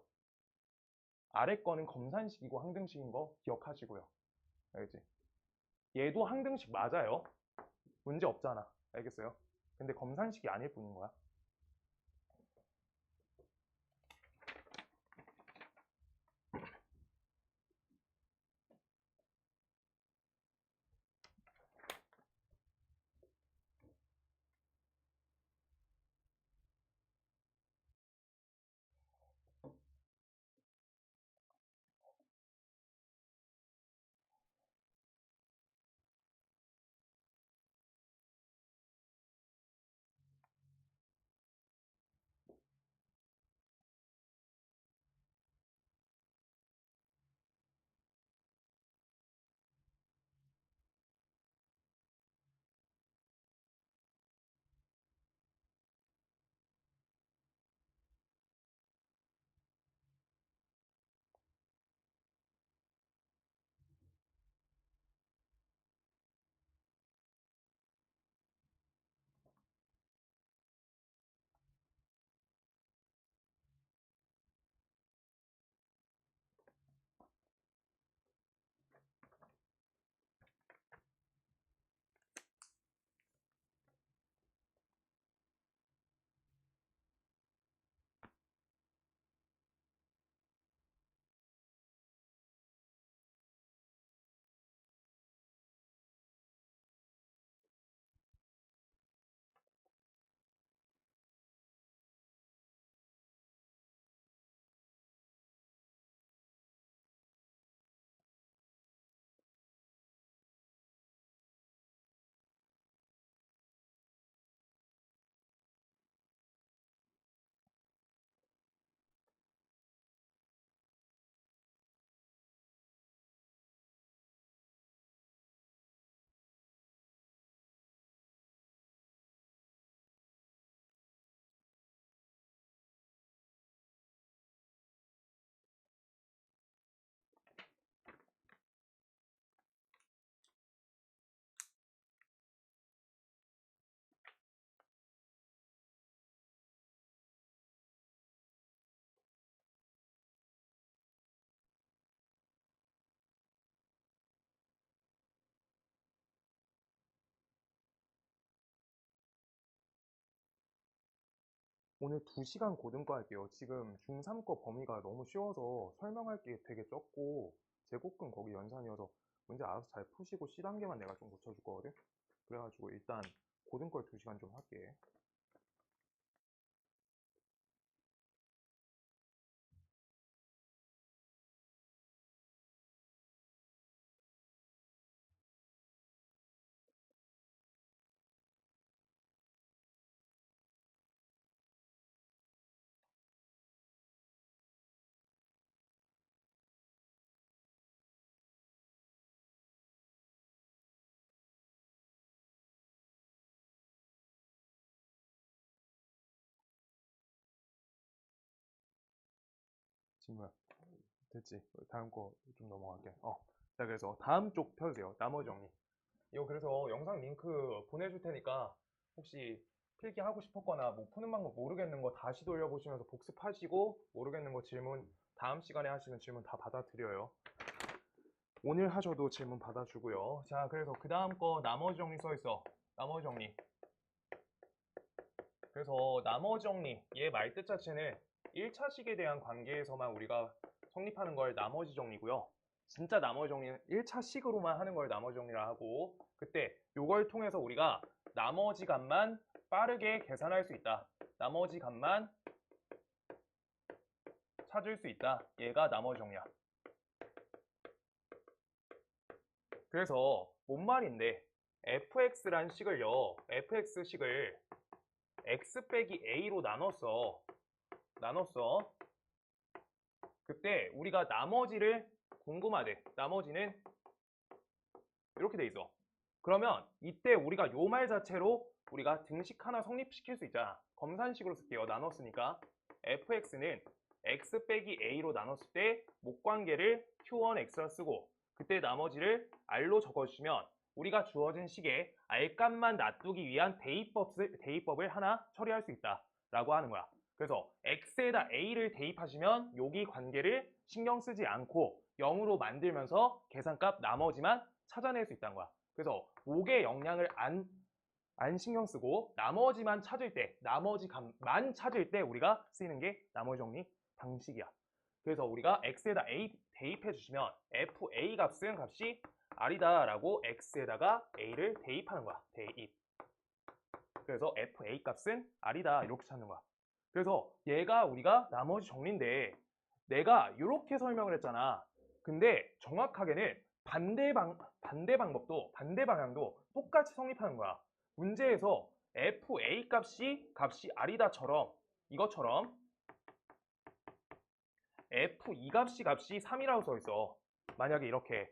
아래 거는 검산식이고 항등식인 거 기억하시고요. 알겠지? 얘도 항등식 맞아요. 문제 없잖아. 알겠어요? 근데 검산식이 아닐 뿐인 거야. 오늘 2시간 고등거 할게요. 지금 중3 거 범위가 너무 쉬워서 설명할 게 되게 적고 제곱근 거기 연산이어서 문제 알아서 잘 푸시고 C단계만 내가 좀 고쳐줄 거거든. 그래가지고 일단 고등걸 2시간 좀 할게. 친구야, 됐지? 다음 거 좀 넘어갈게. 자, 그래서 다음 쪽 펴주세요. 나머지 정리. 이거 그래서 영상 링크 보내줄 테니까 혹시 필기 하고 싶었거나 뭐 푸는 방법 모르겠는 거 다시 돌려보시면서 복습하시고 모르겠는 거 질문 다음 시간에 하시면 질문 다 받아드려요. 오늘 하셔도 질문 받아주고요. 자, 그래서 그 다음 거 나머지 정리 써 있어. 나머지 정리. 그래서 나머지 정리, 얘 말뜻 자체는 1차식에 대한 관계에서만 우리가 성립하는 걸 나머지 정리고요. 진짜 나머지 정리는 1차식으로만 하는 걸 나머지 정리라 하고 그때 요걸 통해서 우리가 나머지 값만 빠르게 계산할 수 있다. 나머지 값만 찾을 수 있다. 얘가 나머지 정리야. 그래서 뭔 말인데 fx란 식을요. fx식을 x 빼기 a로 나눴어. 그때 우리가 나머지를 궁금하대. 나머지는 이렇게 돼 있어. 그러면 이때 우리가 요 말 자체로 우리가 등식 하나 성립시킬 수 있잖아. 검산식으로 쓸게요. 나눴으니까 fx는 x 빼기 a로 나눴을 때 목관계를 q1x라 쓰고 그때 나머지를 r로 적어주시면 우리가 주어진 식에 r값만 놔두기 위한 대입법을 하나 처리할 수 있다 라고 하는 거야. 그래서 x에다 a를 대입하시면 여기 관계를 신경 쓰지 않고 0으로 만들면서 계산값 나머지만 찾아낼 수 있다는 거야. 그래서 목의 영향을 안 신경 쓰고 나머지만 찾을 때, 나머지 값만 찾을 때 우리가 쓰이는 게 나머지 정리 방식이야. 그래서 우리가 x에다 a 대입해 주시면 fa 값은 값이 r이다 라고 x에다가 a를 대입하는 거야. 대입. 그래서 fa 값은 r이다 이렇게 찾는 거야. 그래서 얘가 우리가 나머지 정리인데 내가 이렇게 설명을 했잖아. 근데 정확하게는 반대 방법도 반대 방향도 똑같이 성립하는 거야. 문제에서 fa 값이 r이다처럼 이것처럼 f2 값이 3이라고 써 있어. 만약에 이렇게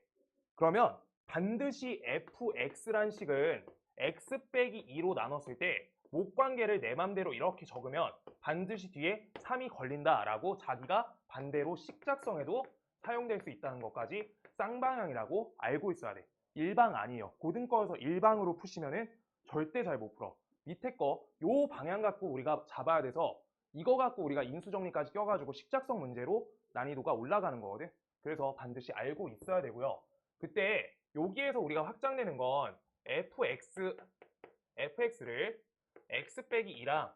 그러면 반드시 fx란 식은 x 빼기 2로 나눴을 때 목관계를 내 맘대로 이렇게 적으면 반드시 뒤에 3이 걸린다라고 자기가 반대로 식작성에도 사용될 수 있다는 것까지 쌍방향이라고 알고 있어야 돼. 일방 아니에요. 고등과에서 일방으로 푸시면은 절대 잘 못 풀어. 밑에 거 요 방향 갖고 우리가 잡아야 돼서 이거 갖고 우리가 인수정리까지 껴가지고 식작성 문제로 난이도가 올라가는 거거든. 그래서 반드시 알고 있어야 되고요. 그때 여기에서 우리가 확장되는 건 fx를 x 빼기 2랑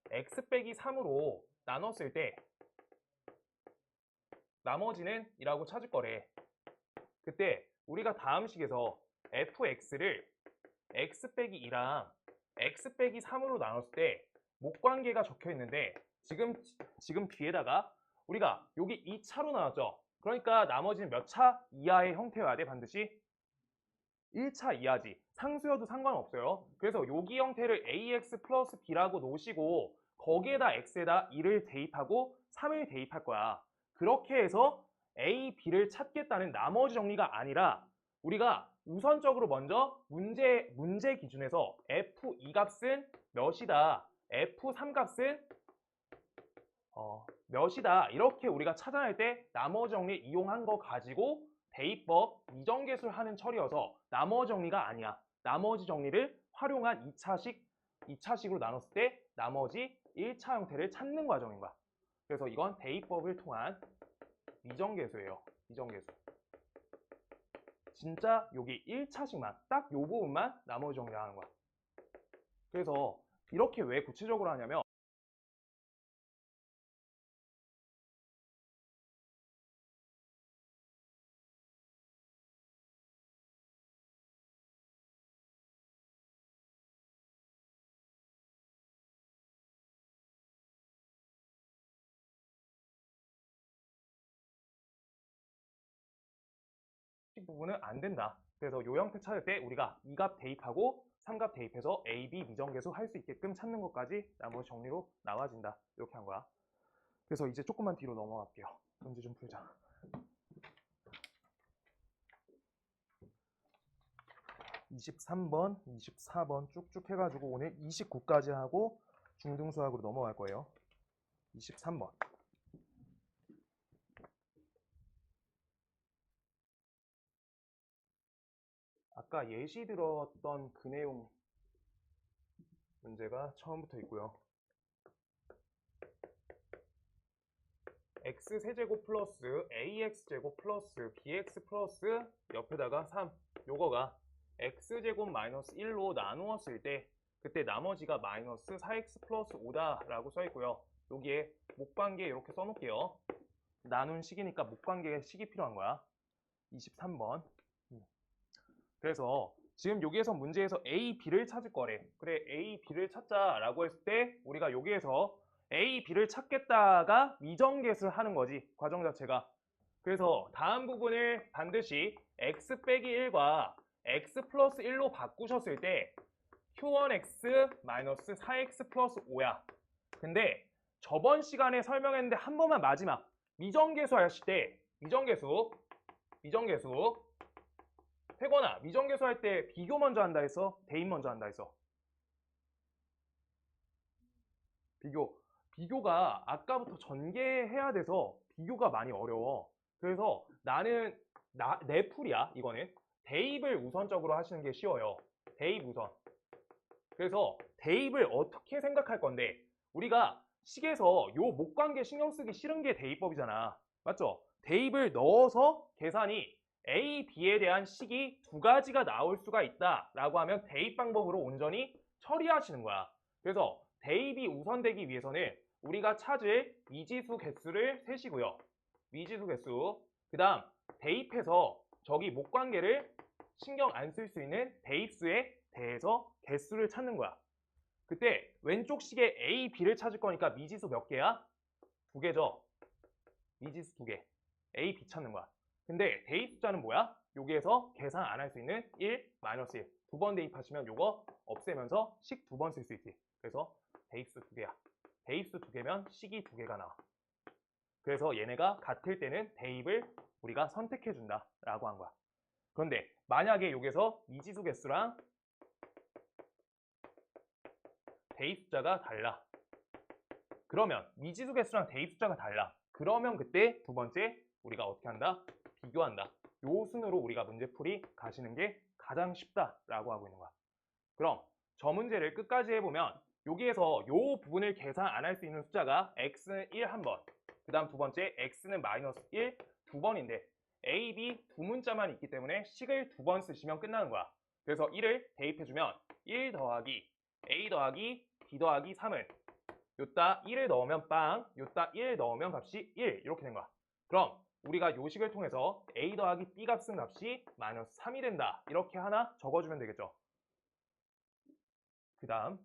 x 빼기 3으로 나눴을 때 나머지는 이라고 찾을 거래. 그때 우리가 다음 식에서 fx를 x 빼기 2랑 x 빼기 3으로 나눴을 때 목관계가 적혀 있는데 지금 뒤에다가 우리가 여기 2차로 나눴죠. 그러니까 나머지는 몇 차 이하의 형태여야 돼 반드시? 1차 이하지. 상수여도 상관없어요. 그래서 여기 형태를 ax 플러스 b라고 놓으시고 거기에다 x에다 2를 대입하고 3을 대입할 거야. 그렇게 해서 a, b를 찾겠다는 나머지 정리가 아니라 우리가 우선적으로 먼저 문제 기준에서 f2 값은 몇이다. f3 값은 몇이다. 이렇게 우리가 찾아낼 때 나머지 정리 이용한 거 가지고 대입법 이정계술 하는 처리여서 나머지 정리가 아니야. 나머지 정리를 활용한 2차식으로 나눴을 때 나머지 1차 형태를 찾는 과정인 거야. 그래서 이건 대입법을 통한 미정계수예요. 미정계수. 진짜 여기 1차식만 딱 요 부분만 나머지 정리하는 거야. 그래서 이렇게 왜 구체적으로 하냐면 부분은 안 된다. 그래서 요 형태 찾을 때 우리가 2값 대입하고 3값 대입해서 A, B 미정계수 할 수 있게끔 찾는 것까지 나머지 정리로 나와진다. 이렇게 한 거야. 그래서 이제 조금만 뒤로 넘어갈게요. 문제 좀 풀자. 23번, 24번 쭉쭉 해가지고 오늘 29까지 하고 중등수학으로 넘어갈 거예요. 23번. 아까 예시 들었던 그 내용 문제가 처음부터 있고요. x세제곱 플러스 ax제곱 플러스 bx 플러스 옆에다가 3 요거가 x제곱 마이너스 1로 나누었을 때 그때 나머지가 마이너스 4x 플러스 5다 라고 써있고요. 여기에 목관계 이렇게 써놓을게요. 나눈 식이니까 목관계의 식이 필요한 거야. 23번. 그래서 지금 여기에서 문제에서 A, B를 찾을 거래. 그래, A, B를 찾자라고 했을 때 우리가 여기에서 A, B를 찾겠다가 미정계수 하는 거지, 과정 자체가. 그래서 다음 부분을 반드시 x 빼기 1과 x 플러스 1로 바꾸셨을 때 q1x 마이너스 4x 플러스 5야. 근데 저번 시간에 설명했는데 한 번만 마지막 미정계수 하실 때 미정계수 태권아, 미정계수 할 때 비교 먼저 한다 했어? 대입 먼저 한다 했어? 비교가 아까부터 전개해야 돼서 비교가 많이 어려워. 그래서 나는 내 풀이야. 이거는 대입을 우선적으로 하시는 게 쉬워요. 대입 우선. 그래서 대입을 어떻게 생각할 건데, 우리가 식에서 요 목관계 신경 쓰기 싫은 게 대입법이잖아. 맞죠? 대입을 넣어서 계산이 A, B에 대한 식이 두 가지가 나올 수가 있다라고 하면 대입 방법으로 온전히 처리하시는 거야. 그래서 대입이 우선되기 위해서는 우리가 찾을 미지수 개수를 세시고요. 미지수 개수. 그 다음 대입해서 저기 목관계를 신경 안 쓸 수 있는 대입수에 대해서 개수를 찾는 거야. 그때 왼쪽 식에 A, B를 찾을 거니까 미지수 몇 개야? 두 개죠. 미지수 두 개. A, B 찾는 거야. 근데 대입 숫자는 뭐야? 여기에서 계산 안 할 수 있는 1, 마이너스 1. 두 번 대입하시면 요거 없애면서 식 두 번 쓸 수 있지. 그래서 대입수 두 개야. 대입수 두 개면 식이 두 개가 나와. 그래서 얘네가 같을 때는 대입을 우리가 선택해 준다 라고 한 거야. 그런데 만약에 여기서 미지수 개수랑 대입 숫자가 달라. 그러면 미지수 개수랑 대입 숫자가 달라. 그러면 그때 두 번째 우리가 어떻게 한다? 비교한다. 요 순으로 우리가 문제풀이 가시는 게 가장 쉽다라고 하고 있는 거야. 그럼 저 문제를 끝까지 해보면 여기에서 요 부분을 계산 안 할 수 있는 숫자가 x는 1 한 번, 그 다음 두 번째 x는 마이너스 1 두 번인데 a, b 두 문자만 있기 때문에 식을 두 번 쓰시면 끝나는 거야. 그래서 1을 대입해주면 1 더하기 a 더하기 b 더하기 3은 요따 1을 넣으면 빵, 요따 1 넣으면 값이 1 이렇게 된 거야. 그럼 우리가 요 식을 통해서 a 더하기 b 값은 값이 마이너스 3이 된다. 이렇게 하나 적어주면 되겠죠. 그 다음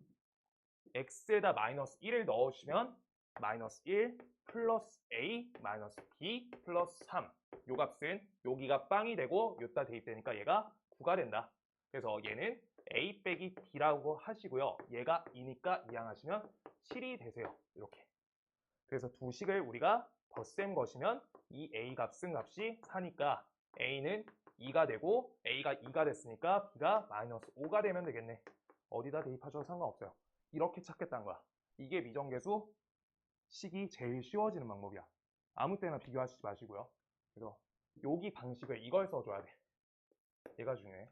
x에다 마이너스 1을 넣으시면 마이너스 1 플러스 a 마이너스 b 플러스 3. 요 값은 여기가 빵이 되고 요따 대입되니까 얘가 9가 된다. 그래서 얘는 a 빼기 b라고 하시고요. 얘가 2니까 이항하시면 7이 되세요. 이렇게. 그래서 두 식을 우리가 덧셈 거시면 이 a 값은 값이 4니까 a는 2가 되고 a가 2가 됐으니까 b가 마이너스 5가 되면 되겠네. 어디다 대입하셔도 상관없어요. 이렇게 찾겠다는 거야. 이게 미정계수 식이 제일 쉬워지는 방법이야. 아무 때나 비교하시지 마시고요. 그래서 여기 방식을 이걸 써줘야 돼. 얘가 중요해.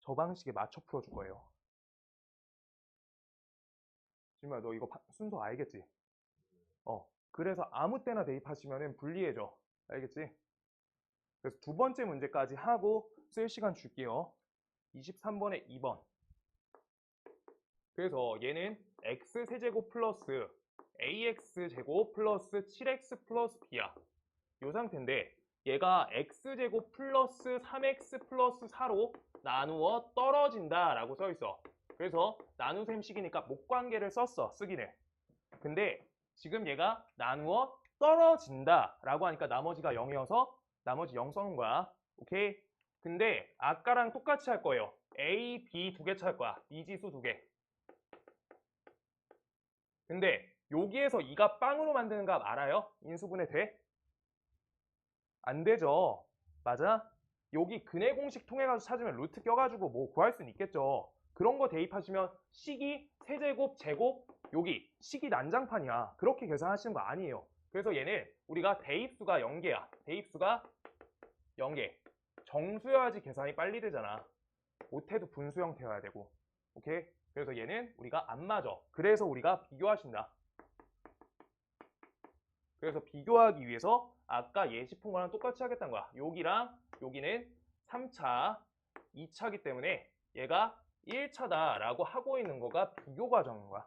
저 방식에 맞춰 풀어줄 거예요. 지금아 너 이거 순서 알겠지? 그래서 아무 때나 대입하시면 불리해져. 알겠지? 그래서 두 번째 문제까지 하고 쓸 시간 줄게요. 23번에 2번. 그래서 얘는 x세제곱 플러스 ax제곱 플러스 7x 플러스 b야. 이 상태인데 얘가 x제곱 플러스 3x 플러스 4로 나누어 떨어진다 라고 써있어. 그래서 나누셈 식이니까 목관계를 썼어. 쓰기는. 근데 지금 얘가 나누어 떨어진다 라고 하니까 나머지가 0이어서 나머지 0 써놓은 거야. 오케이? 근데 아까랑 똑같이 할 거예요. a, b 두 개 찾을 거야. 미지수 두 개. 근데 여기에서 이가 빵으로 만드는 값 알아요? 인수분해 돼? 안 되죠. 맞아? 여기 근해 공식 통해가지고 찾으면 루트 껴가지고 뭐 구할 수는 있겠죠. 그런 거 대입하시면 식이 세제곱, 제곱, 여기 식이 난장판이야. 그렇게 계산하시는 거 아니에요. 그래서 얘는 우리가 대입수가 0개야. 대입수가 0개. 정수여야지 계산이 빨리 되잖아. 못해도 분수 형태여야 되고. 오케이? 그래서 얘는 우리가 안 맞아. 그래서 우리가 비교하신다. 그래서 비교하기 위해서 아까 예시 푼 거랑 똑같이 하겠다는 거야. 여기랑 여기는 3차, 2차기 때문에 얘가 1차다 라고 하고 있는 거가 비교 과정인 거야.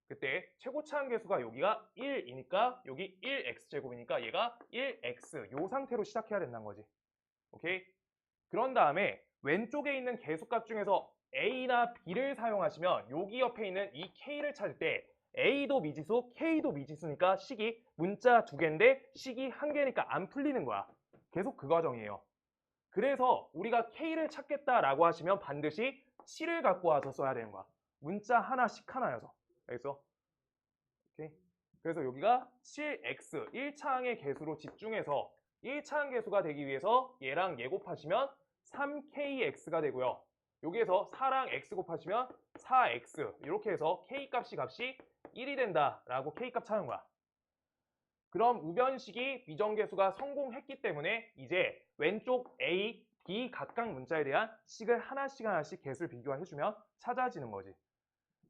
그때 최고차 함계수가 여기가 1이니까 여기 1x제곱이니까 얘가 1x 요 상태로 시작해야 된다는 거지. 오케이? 그런 다음에 왼쪽에 있는 계수값 중에서 A나 B를 사용하시면 여기 옆에 있는 이 K를 찾을 때 A도 미지수, K도 미지수니까 식이 문자 두 개인데 식이 한 개니까 안 풀리는 거야. 계속 그 과정이에요. 그래서 우리가 K를 찾겠다라고 하시면 반드시 C를 갖고 와서 써야 되는 거야. 문자 하나씩 하나여서. 알겠어? 오케이. 그래서 여기가 7x 1차항의 개수로 집중해서 1차항 개수가 되기 위해서 얘랑 얘 곱하시면 3kx가 되고요. 여기에서 4랑 x 곱하시면 4x 이렇게 해서 k 값이 1이 된다라고 k 값 찾는 거야. 그럼 우변식이 비정계수가 성공했기 때문에 이제 왼쪽 A, B 각각 문자에 대한 식을 하나씩 개수를 비교해주면 찾아지는 거지.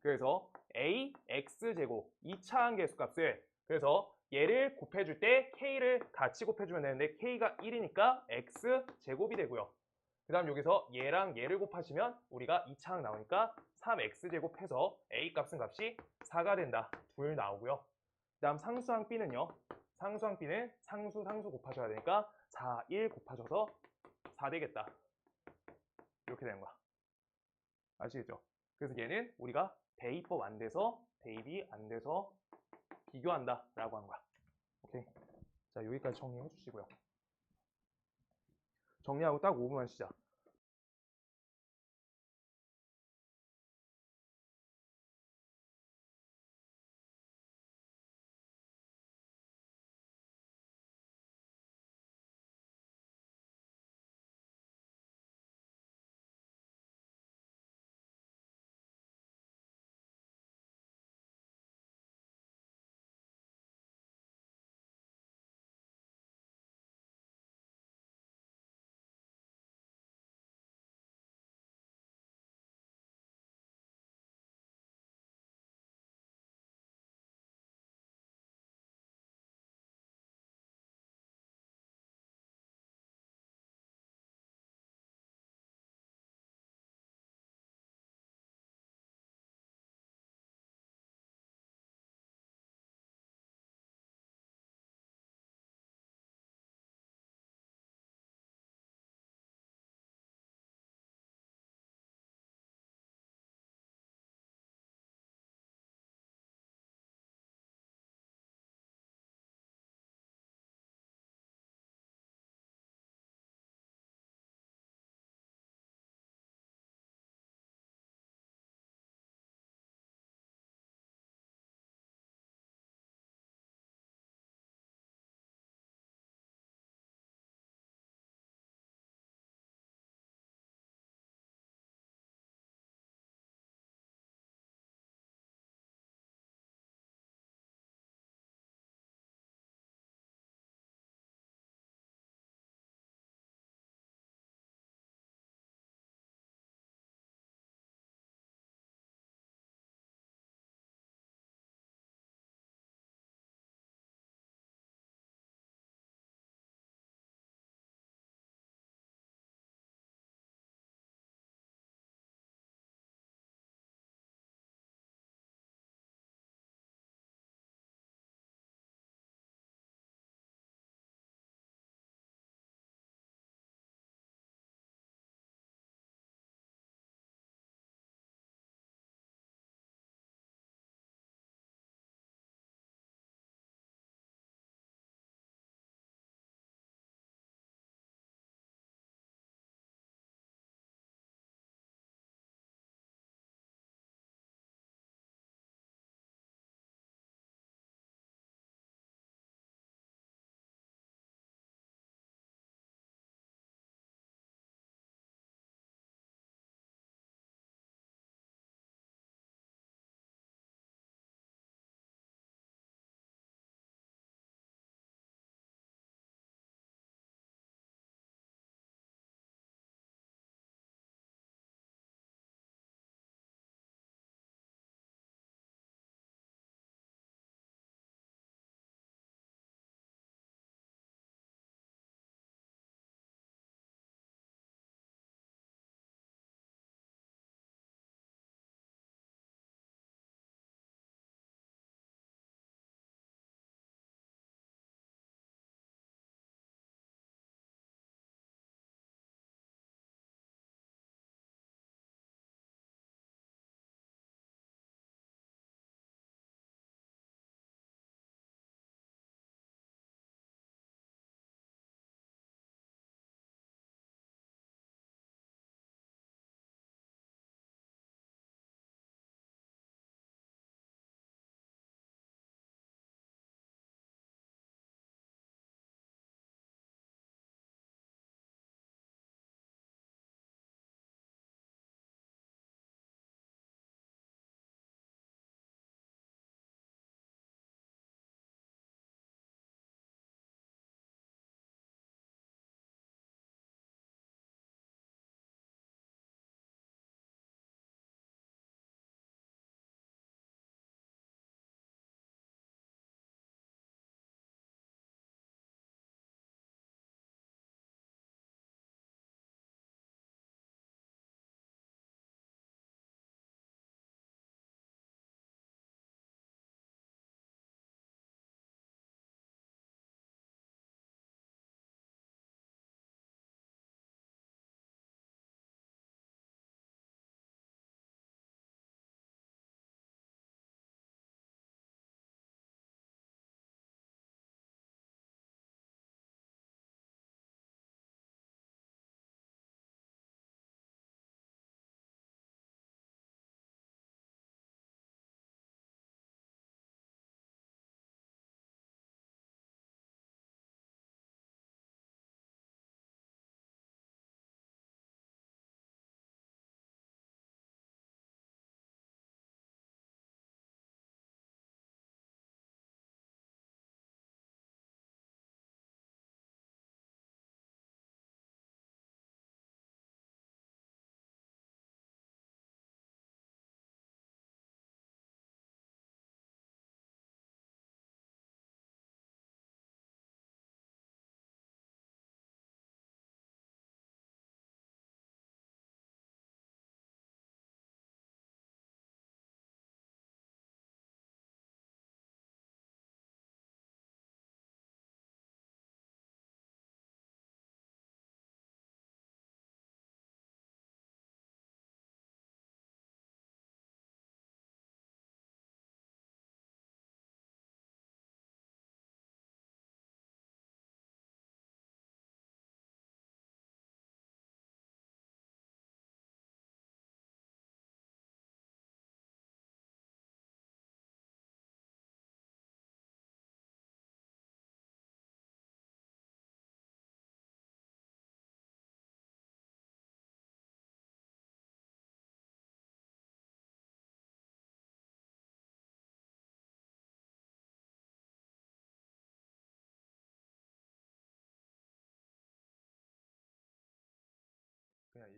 그래서 A, X제곱 2차항 계수값을 그래서 얘를 곱해줄 때 K를 같이 곱해주면 되는데 K가 1이니까 X제곱이 되고요. 그 다음 여기서 얘랑 얘를 곱하시면 우리가 2차항 나오니까 3X제곱 해서 A 값은 4가 된다. 둘 나오고요. 그 다음 상수항 B는요. 상수항 B는 상수 곱하셔야 되니까 4, 1 곱하셔서 4 되겠다. 이렇게 되는 거야. 아시겠죠? 그래서 얘는 우리가 대입법 안 돼서 대입이 안 돼서 비교한다 라고 한 거야. 오케이. 자, 여기까지 정리해 주시고요. 정리하고 딱 5분만 쉬자.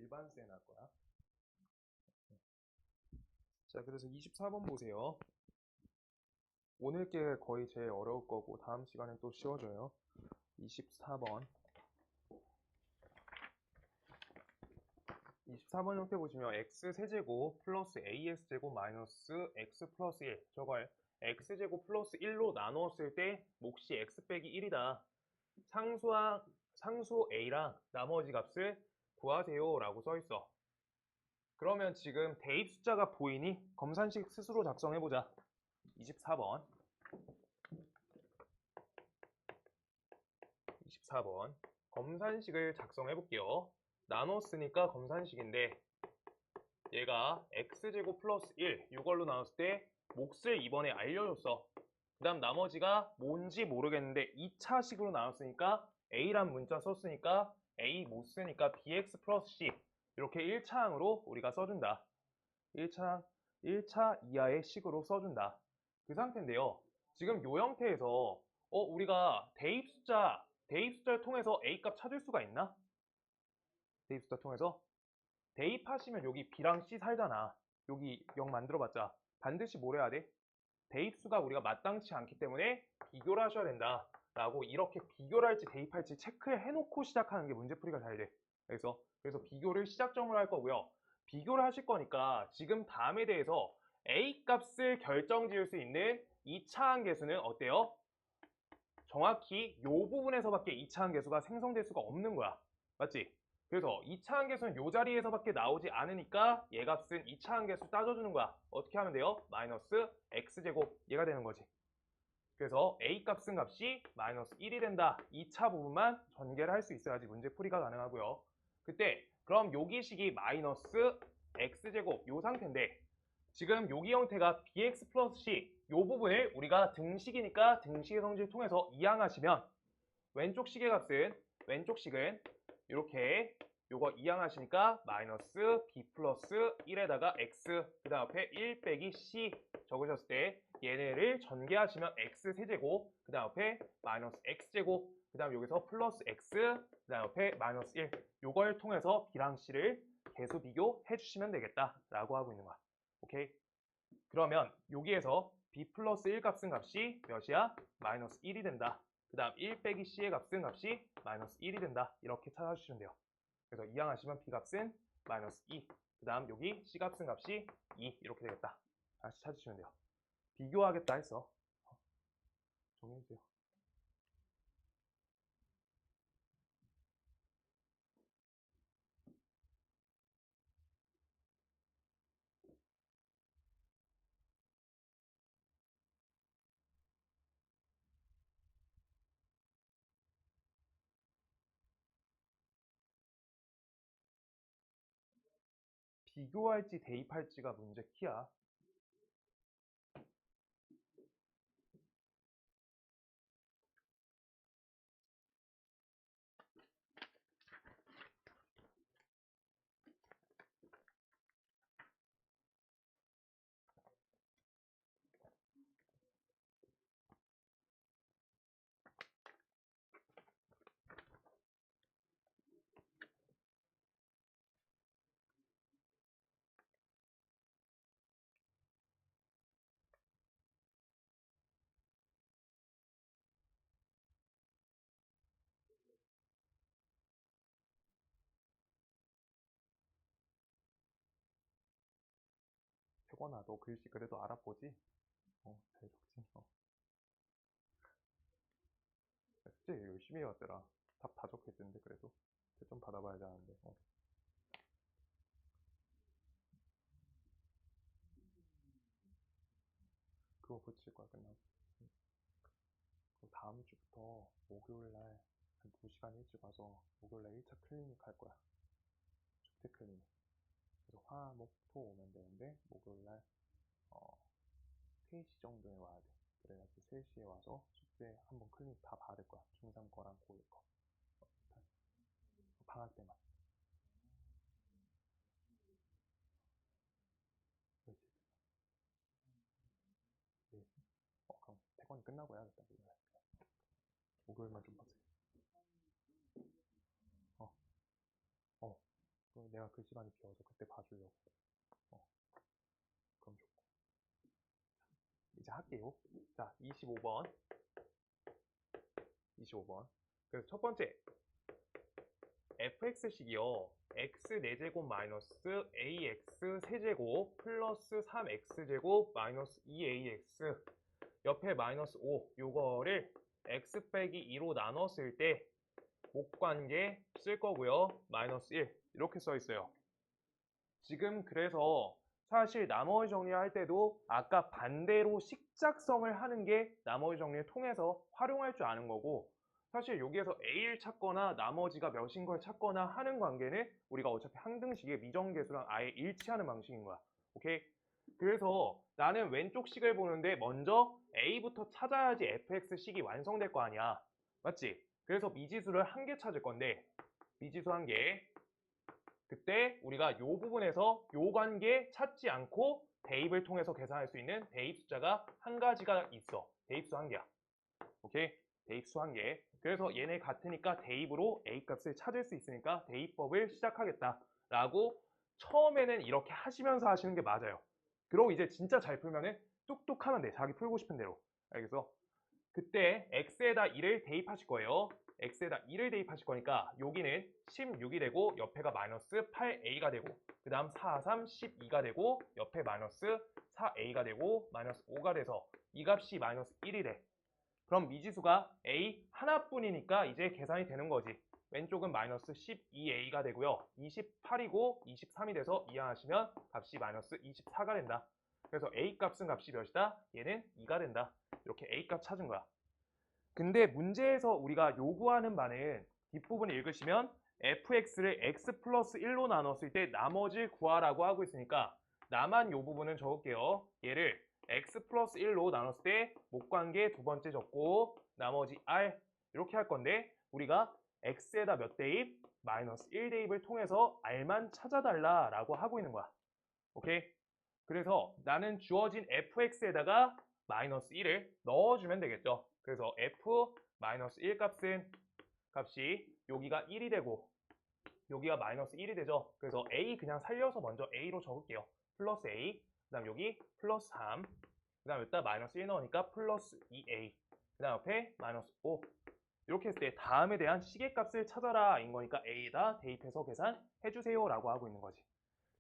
일반수에 나올 거야. 자, 그래서 24번 보세요. 오늘 게 거의 제일 어려울 거고 다음 시간엔 또 쉬워져요. 24번. 24번 형태 보시면 x세제곱 플러스 ax제곱 마이너스 x 플러스 1. 저걸 x제곱 플러스 1로 나누었을 때 몫이 x 빼기 1이다. 상수 a랑 나머지 값을 구하세요 라고 써있어. 그러면 지금 대입 숫자가 보이니? 검산식 스스로 작성해보자. 24번. 24번. 검산식을 작성해볼게요. 나눴으니까 검산식인데 얘가 x제곱 플러스 1 이걸로 나눴을 때 몫을 이번에 알려줬어. 그 다음 나머지가 뭔지 모르겠는데 2차식으로 나눴으니까 a란 문자 썼으니까 a 못 쓰니까 bx 플러스 c 이렇게 1차항으로 우리가 써준다. 1차 이하의 식으로 써준다. 그 상태인데요. 지금 이 형태에서 우리가 대입 숫자를 통해서 a 값 찾을 수가 있나? 대입 숫자 통해서 대입하시면 여기 b랑 c 살잖아. 여기 0 만들어봤자 반드시 뭘 해야 돼? 대입수가 우리가 마땅치 않기 때문에 비교를 하셔야 된다 라고 이렇게 비교를 할지 대입할지 체크를 해놓고 시작하는 게 문제풀이가 잘 돼. 그래서 비교를 시작점으로 할 거고요. 비교를 하실 거니까 지금 다음에 대해서 a 값을 결정 지을 수 있는 2차항 계수는 어때요? 정확히 이 부분에서밖에 2차항 계수가 생성될 수가 없는 거야. 맞지? 그래서 2차항 계수는 이 자리에서밖에 나오지 않으니까 얘 값은 2차항 계수 따져주는 거야. 어떻게 하면 돼요? 마이너스 x제곱 얘가 되는 거지. 그래서 a 값은 값이 마이너스 1이 된다. 2차 부분만 전개를 할 수 있어야지 문제풀이가 가능하고요. 그때 그럼 여기식이 마이너스 x제곱 요 상태인데 지금 여기 형태가 bx 플러스 c 요 부분을 우리가 등식이니까 등식의 성질을 통해서 이항하시면 왼쪽 식은 이렇게 요거 이항하시니까 마이너스 b 플러스 1에다가 x 그 다음 앞에 1 빼기 c 적으셨을 때 얘네를 전개하시면 x세제곱 그 다음 앞에 마이너스 x제곱 그 다음 여기서 플러스 x 그 다음 앞에 마이너스 1 요걸 통해서 b랑 c를 계수 비교해 주시면 되겠다 라고 하고 있는 거야. 오케이? 그러면 여기에서 b 플러스 1 값은 값이 몇이야? 마이너스 1이 된다. 그 다음 1 빼기 c의 값은 값이 마이너스 1이 된다. 이렇게 찾아주시면 돼요. 그래서 이항하시면 b 값은 마이너스 2. 그 다음 여기 c 값은 값이 2 이렇게 되겠다. 다시 찾으시면 돼요. 비교하겠다 했어. 정리해주세요. 비교할지 대입할지가 문제 키야. 태권아, 너 글씨 그래도 알아보지? 잘 적지? 숙제 열심히 해왔더라. 답 다 적혀있던데 그래도. 좀 받아봐야 하는데. 그거 붙일 거야, 끝나고. 다음 주부터 목요일날 한 2시간 일찍 와서 목요일날 1차 클리닉 할 거야. 축제 클리닉. 그래서 화, 목, 토 오면 되는데 목요일날 3시 정도에 와야 돼. 그래가지고 3시에 와서 숙제 한번 클리닉 다 봐야 될 거야. 중3 거랑 고1 거. 방학 때만. 그렇지. 네. 그럼 태권이 끝나고 해야겠다. 목요일만 좀 봐세요. 어, 어. 내가 내가 글씨 많이 비워서 그때 봐주려고. 그럼 좋고. 이제 할게요. 자, 25번. 25번. 그래서 첫 번째, fx식이요. x 4제곱 마이너스 ax 세제곱 플러스 3x제곱 마이너스 2ax 옆에 마이너스 5 요거를 x 빼기 2로 나눴을 때 목관계 쓸 거고요. 마이너스 1 이렇게 써 있어요. 지금 그래서 사실 나머지 정리할 때도 아까 반대로 식작성을 하는 게 나머지 정리를 통해서 활용할 줄 아는 거고, 사실 여기에서 A를 찾거나 나머지가 몇인 걸 찾거나 하는 관계는 우리가 어차피 항등식의 미정계수랑 아예 일치하는 방식인 거야. 오케이? 그래서 나는 왼쪽 식을 보는데 먼저 A부터 찾아야지 fx식이 완성될 거 아니야. 맞지? 그래서 미지수를 한 개 찾을 건데 미지수 한 개. 그때 우리가 이 부분에서 이 관계 찾지 않고 대입을 통해서 계산할 수 있는 대입 숫자가 한 가지가 있어. 대입수 한 개야. 오케이? 대입수 한 개. 그래서 얘네 같으니까 대입으로 A 값을 찾을 수 있으니까 대입법을 시작하겠다 라고 처음에는 이렇게 하시면서 하시는 게 맞아요. 그리고 이제 진짜 잘 풀면은 뚝뚝 하면 돼. 자기 풀고 싶은 대로. 알겠어? 그때 x에다 2를 대입하실 거예요. x에다 2를 대입하실 거니까 여기는 16이 되고 옆에가 마이너스 8a가 되고 그 다음 4, 3, 12가 되고 옆에 마이너스 4a가 되고 마이너스 5가 돼서 이 값이 마이너스 1이 돼. 그럼 미지수가 a 하나뿐이니까 이제 계산이 되는 거지. 왼쪽은 마이너스 12a가 되고요. 28이고 23이 돼서 이항하시면 값이 마이너스 24가 된다. 그래서 a 값은 값이 몇이다? 얘는 2가 된다. 이렇게 a 값 찾은 거야. 근데 문제에서 우리가 요구하는 바는 뒷부분 읽으시면 fx를 x 플러스 1로 나눴을 때 나머지를 구하라고 하고 있으니까 나만 요 부분은 적을게요. 얘를 x 플러스 1로 나눴을 때 목관계 두 번째 적고 나머지 r 이렇게 할 건데 우리가 x에다 몇 대입? 마이너스 1 대입을 통해서 r만 찾아달라 라고 하고 있는 거야. 오케이? 그래서 나는 주어진 fx에다가 마이너스 1을 넣어주면 되겠죠. 그래서 f 마이너스 1 값이 여기가 1이 되고 여기가 마이너스 1이 되죠. 그래서 a 그냥 살려서 먼저 a로 적을게요. 플러스 a, 그 다음 여기 플러스 3, 그 다음 여기다 마이너스 1 넣으니까 플러스 2a, 그 다음 옆에 마이너스 5 이렇게 했을 때 다음에 대한 시계값을 찾아라 인 거니까 a에다 대입해서 계산해주세요 라고 하고 있는 거지.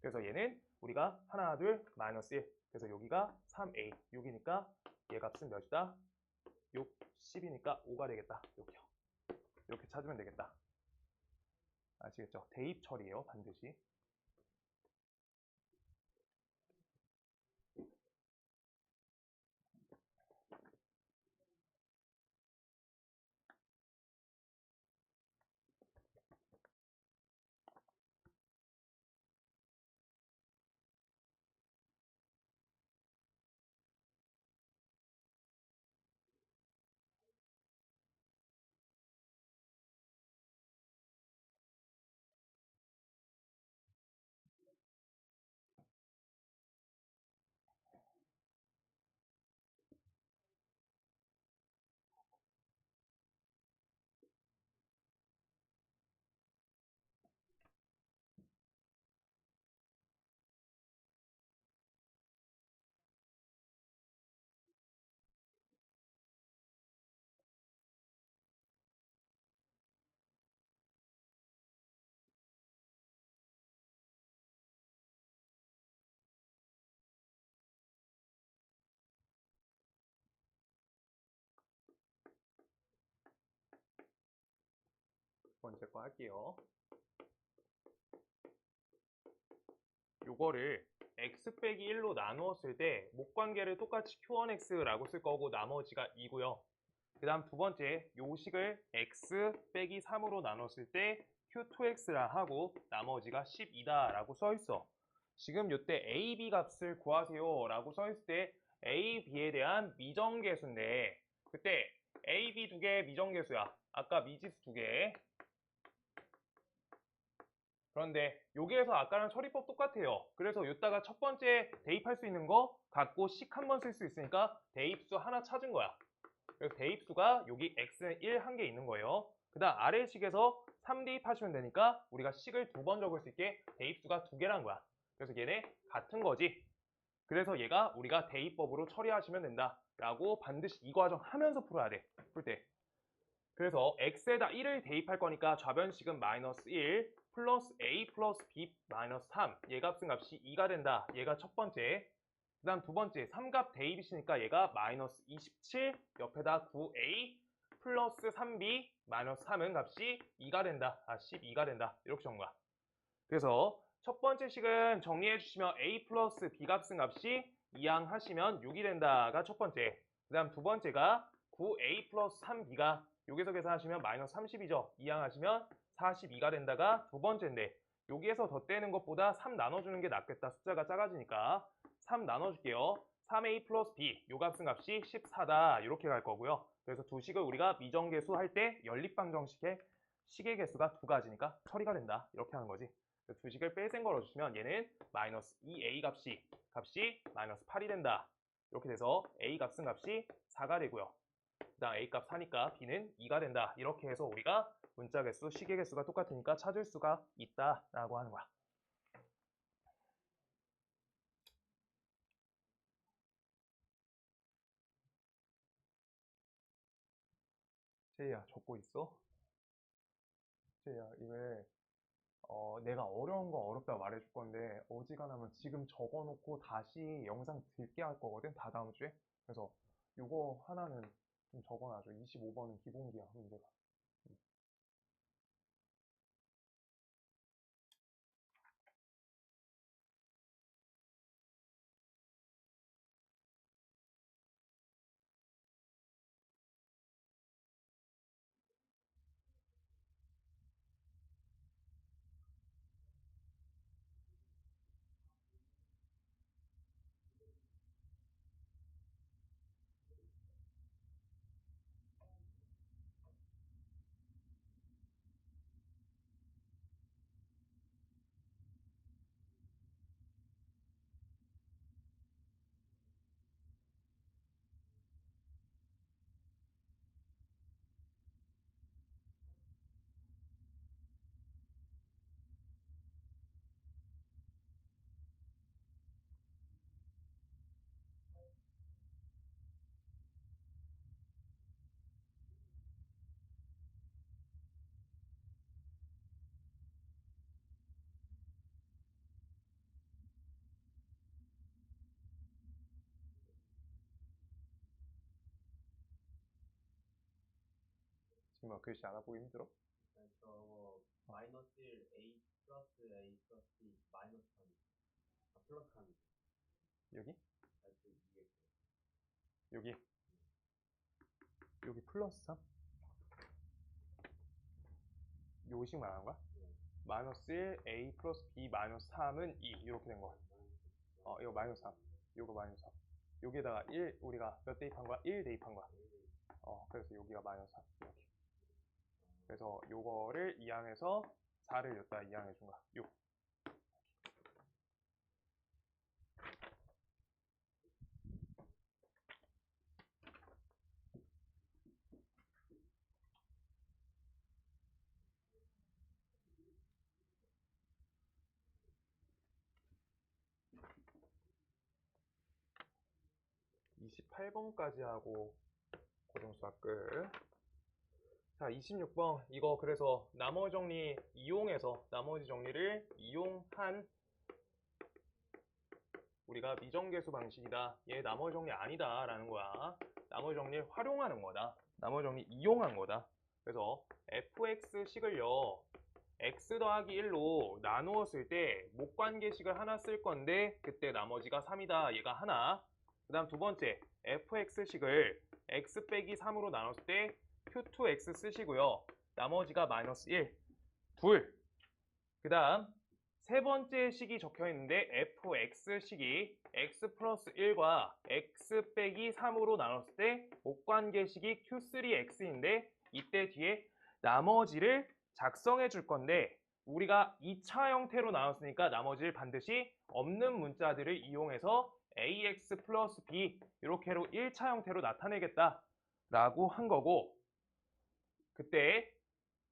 그래서 얘는 우리가 하나, 둘, 마이너스 1. 그래서 여기가 3a, 6이니까 얘 값은 몇이다? 6, 10이니까 5가 되겠다. 이렇게요. 이렇게 찾으면 되겠다. 아시겠죠? 대입 처리예요, 반드시. 두 번째 거 할게요. 요거를 x 빼기 1로 나누었을 때 목관계를 똑같이 q1x라고 쓸 거고 나머지가 2고요. 그 다음 두 번째 요식을 x 빼기 3으로 나눴을 때 q2x라 하고 나머지가 12다 라고 써있어. 지금 이때 a, b 값을 구하세요 라고 써있을 때 a, b에 대한 미정계수인데 그때 a, b 두 개 미정계수야. 아까 미지수 두 개. 그런데 여기에서 아까랑 처리법 똑같아요. 그래서 이따가 첫 번째 대입할 수 있는 거 갖고 식 한 번 쓸 수 있으니까 대입수 하나 찾은 거야. 그래서 대입수가 여기 x는 1 한 개 있는 거예요. 그 다음 아래식에서 3 대입하시면 되니까 우리가 식을 2번 적을 수 있게 대입수가 2개라는 거야. 그래서 얘네 같은 거지. 그래서 얘가 우리가 대입법으로 처리하시면 된다 라고 반드시 이 과정 하면서 풀어야 돼. 풀 때. 그래서 x에다 1을 대입할 거니까 좌변식은 마이너스 1 플러스 a 플러스 b 마이너스 3 얘 값은 값이 2가 된다. 얘가 첫 번째. 그 다음 두 번째 3값 대입이시니까 얘가 마이너스 27 옆에다 9a 플러스 3b 마이너스 3은 값이 2가 된다. 12가 된다. 이렇게 적은 거야. 그래서 첫 번째 식은 정리해 주시면 a 플러스 b 값은 값이 이항하시면 6이 된다가 첫 번째. 그 다음 두 번째가 9a 플러스 3b가 여기서 계산하시면 마이너스 30이죠. 이항하시면 42가 된다가 두 번째인데 여기에서 덧대는 것보다 3 나눠주는 게 낫겠다. 숫자가 작아지니까 3 나눠줄게요. 3a 플러스 b 요 값은 값이 14다. 이렇게 갈 거고요. 그래서 두 식을 우리가 미정계수 할 때 연립방정식의 식의 개수가 2가지니까 처리가 된다. 이렇게 하는 거지. 두 식을 뺄셈 걸어주시면 얘는 마이너스 2a 값이 마이너스 8이 된다. 이렇게 돼서 a 값은 값이 4가 되고요. 그 다음 a 값 4니까 b는 2가 된다. 이렇게 해서 우리가 문자 개수, 식의 개수가 똑같으니까 찾을 수가 있다라고 하는 거야. 제이야, 적고 있어? 제이야, 이게 내가 어려운 거 어렵다고 말해줄 건데 어지간하면 지금 적어놓고 다시 영상 들게 할 거거든. 다 다음 주에. 그래서 이거 하나는 좀 적어놔줘. 25번은 기본기야, 문제가. 음. 지금 막 글씨 알아보기 힘들어? 네, 저거 마이너스 1 a 플러스 b 마이너스 3 플러스 3 여기? 이게 여기? 여기 플러스 3? 요식 말하는 거야? 마이너스 1 a 플러스 b 마이너스 3은 2 이렇게 된 거야. 이거 마이너스 3. 이거 마이너스 3. 여기에다가 1 우리가 몇 대입한 거야? 1 대입한 거야. 그래서 여기가 마이너스 3 이렇게. 그래서 요거를 이항해서 4를 여기다 이항해 준 거야. 6. 28번까지 하고 고정수학 끝. 자, 26번 이거 그래서 나머지 정리 이용해서 나머지 정리를 이용한 우리가 미정계수 방식이다. 얘 나머지 정리 아니다 라는 거야. 나머지 정리를 활용하는 거다. 나머지 정리 이용한 거다. 그래서 fx식을요 x 더하기 1로 나누었을 때 목관계식을 하나 쓸 건데 그때 나머지가 3이다. 얘가 하나. 그 다음 두 번째 fx식을 x 빼기 3으로 나눴을 때 q2x 쓰시고요. 나머지가 마이너스 1. 둘. 그 다음 세 번째 식이 적혀 있는데 fx식이 x 플러스 1과 x 빼기 3으로 나눴을 때 목관계식이 q3x인데 이때 뒤에 나머지를 작성해 줄 건데 우리가 2차 형태로 나눴으니까 나머지를 반드시 없는 문자들을 이용해서 ax 플러스 b 이렇게로 1차 형태로 나타내겠다 라고 한 거고 그때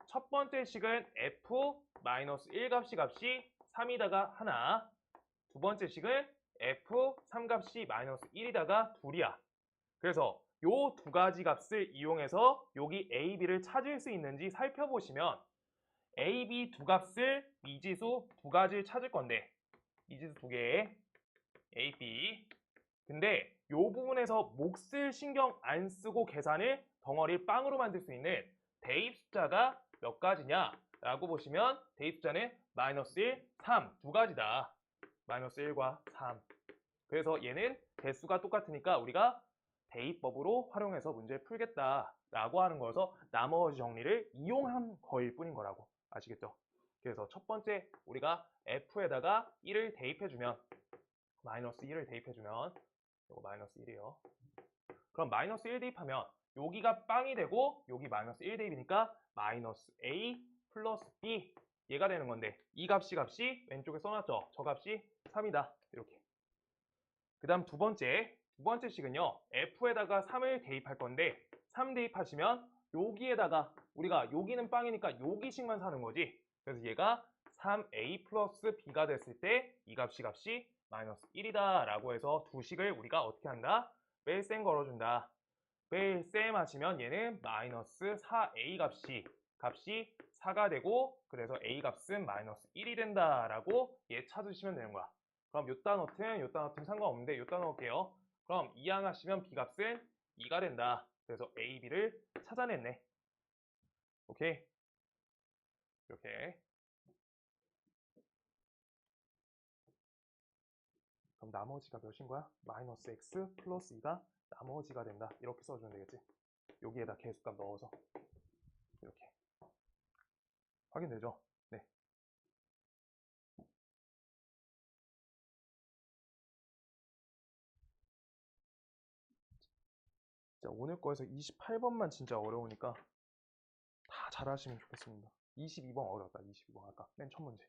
첫 번째 식은 f-1 값이 3이다가 하나, 두 번째 식은 f3 값이 -1이다가 둘이야. 그래서 요 두 가지 값을 이용해서 여기 a, b를 찾을 수 있는지 살펴보시면 a, b 두 값을 미지수 두 가지를 찾을 건데 미지수 두 개에 a, b. 근데 요 부분에서 몫을 신경 안 쓰고 계산을 덩어리 빵으로 만들 수 있는 대입 숫자가 몇 가지냐 라고 보시면 대입 숫자는 -1, 3 두 가지다. -1과 3. 그래서 얘는 대수가 똑같으니까 우리가 대입법으로 활용해서 문제를 풀겠다라고 하는 거여서 나머지 정리를 이용한 거일 뿐인 거라고 아시겠죠? 그래서 첫 번째 우리가 f에다가 1을 대입해주면 -1을 대입해주면 이거 -1이에요. 그럼 -1 대입하면 여기가 빵이 되고 여기 -1 대입이니까 -a 플러스 b 얘가 되는 건데 이 값이 왼쪽에 써놨죠? 저 값이 3이다. 이렇게. 그 다음 두 번째 식은요. f에다가 3을 대입할 건데 3 대입하시면 여기에다가 우리가 여기는 빵이니까 여기식만 사는 거지. 그래서 얘가 3a 플러스 b가 됐을 때 이 값이 -1이다 라고 해서 두 식을 우리가 어떻게 한다? 뺄셈 걸어준다. 뺄셈 하시면 얘는 -4a 값이 4가 되고 그래서 a 값은 -1이 된다 라고 얘 찾으시면 되는 거야. 그럼 요따 넣든 상관없는데 요따 넣을게요. 그럼 이항하시면 b 값은 2가 된다. 그래서 a, b를 찾아냈네. 오케이? 이렇게. 그럼 나머지가 몇인 거야? -x 플러스 2가 나머지가 된다. 이렇게 써주면 되겠지. 여기에다 계수값 넣어서 이렇게. 확인되죠? 네. 자, 오늘 거에서 28번만 진짜 어려우니까 다 잘하시면 좋겠습니다. 22번 어려웠다. 22번 아까 맨 첫 문제.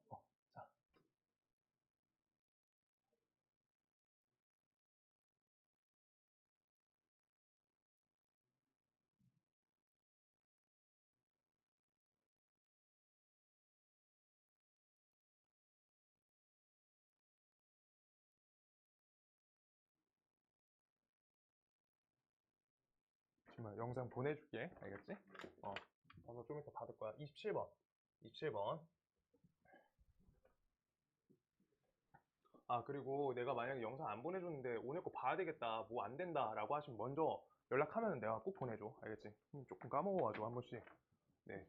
자, 정말 영상 보내줄게. 알겠지? 나도 좀 이따 받을 거야. 27번. 27번. 아, 그리고 내가 만약에 영상 안 보내줬는데 오늘 거 봐야 되겠다, 뭐 안 된다 라고 하시면 먼저 연락하면 내가 꼭 보내줘. 알겠지? 조금 까먹어가지고 한 번씩. 네.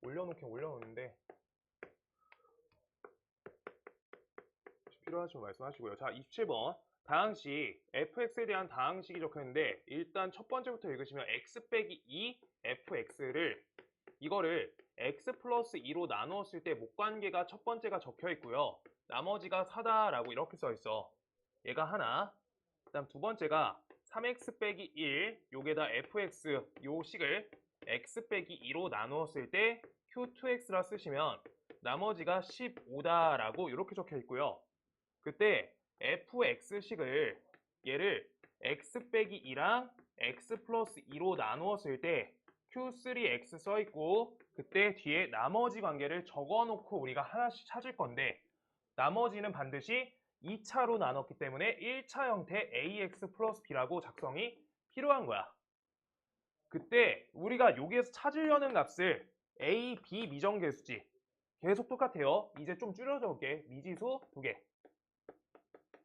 올려놓긴 올려놓는데 필요하시면 말씀하시고요. 자, 27번. 다항식, fx에 대한 다항식이 적혀있는데 일단 첫 번째부터 읽으시면 x 빼기 2 fx를 이거를 x 플러스 2로 나누었을 때 목관계가 첫 번째가 적혀 있고요. 나머지가 4다라고 이렇게 써 있어. 얘가 하나. 그 다음 두 번째가 3x 빼기 1 요게다 fx 요 식을 x 빼기 2로 나누었을 때 q2x라 쓰시면 나머지가 15다라고 이렇게 적혀 있고요. 그때 fx식을 얘를 x 빼기 2랑 x 플러스 2로 나누었을 때 q3x 써있고 그때 뒤에 나머지 관계를 적어놓고 우리가 하나씩 찾을 건데 나머지는 반드시 2차로 나눴기 때문에 1차 형태 ax 플러스 b라고 작성이 필요한 거야. 그때 우리가 여기에서 찾으려는 값을 a, b 미정계수지 계속 똑같아요. 이제 좀 줄여줘 볼게. 미지수 2개.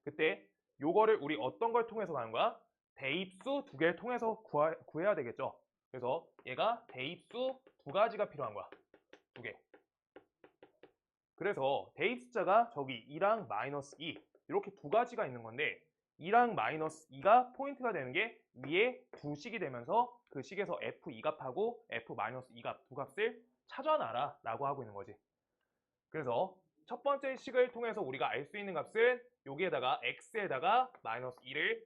그때 요거를 우리 어떤 걸 통해서 가는 거야? 대입수 2개를 통해서 구해야 되겠죠. 그래서 얘가 대입수 2가지가 필요한 거야. 2개. 그래서 대입 숫자가 저기 2랑 -2 이렇게 2가지가 있는 건데 2랑 -2가 포인트가 되는 게 위에 두 식이 되면서 그 식에서 f2값하고 f-2값 두 값을 찾아놔라 라고 하고 있는 거지. 그래서 첫 번째 식을 통해서 우리가 알 수 있는 값은 여기에다가 x에다가 -2를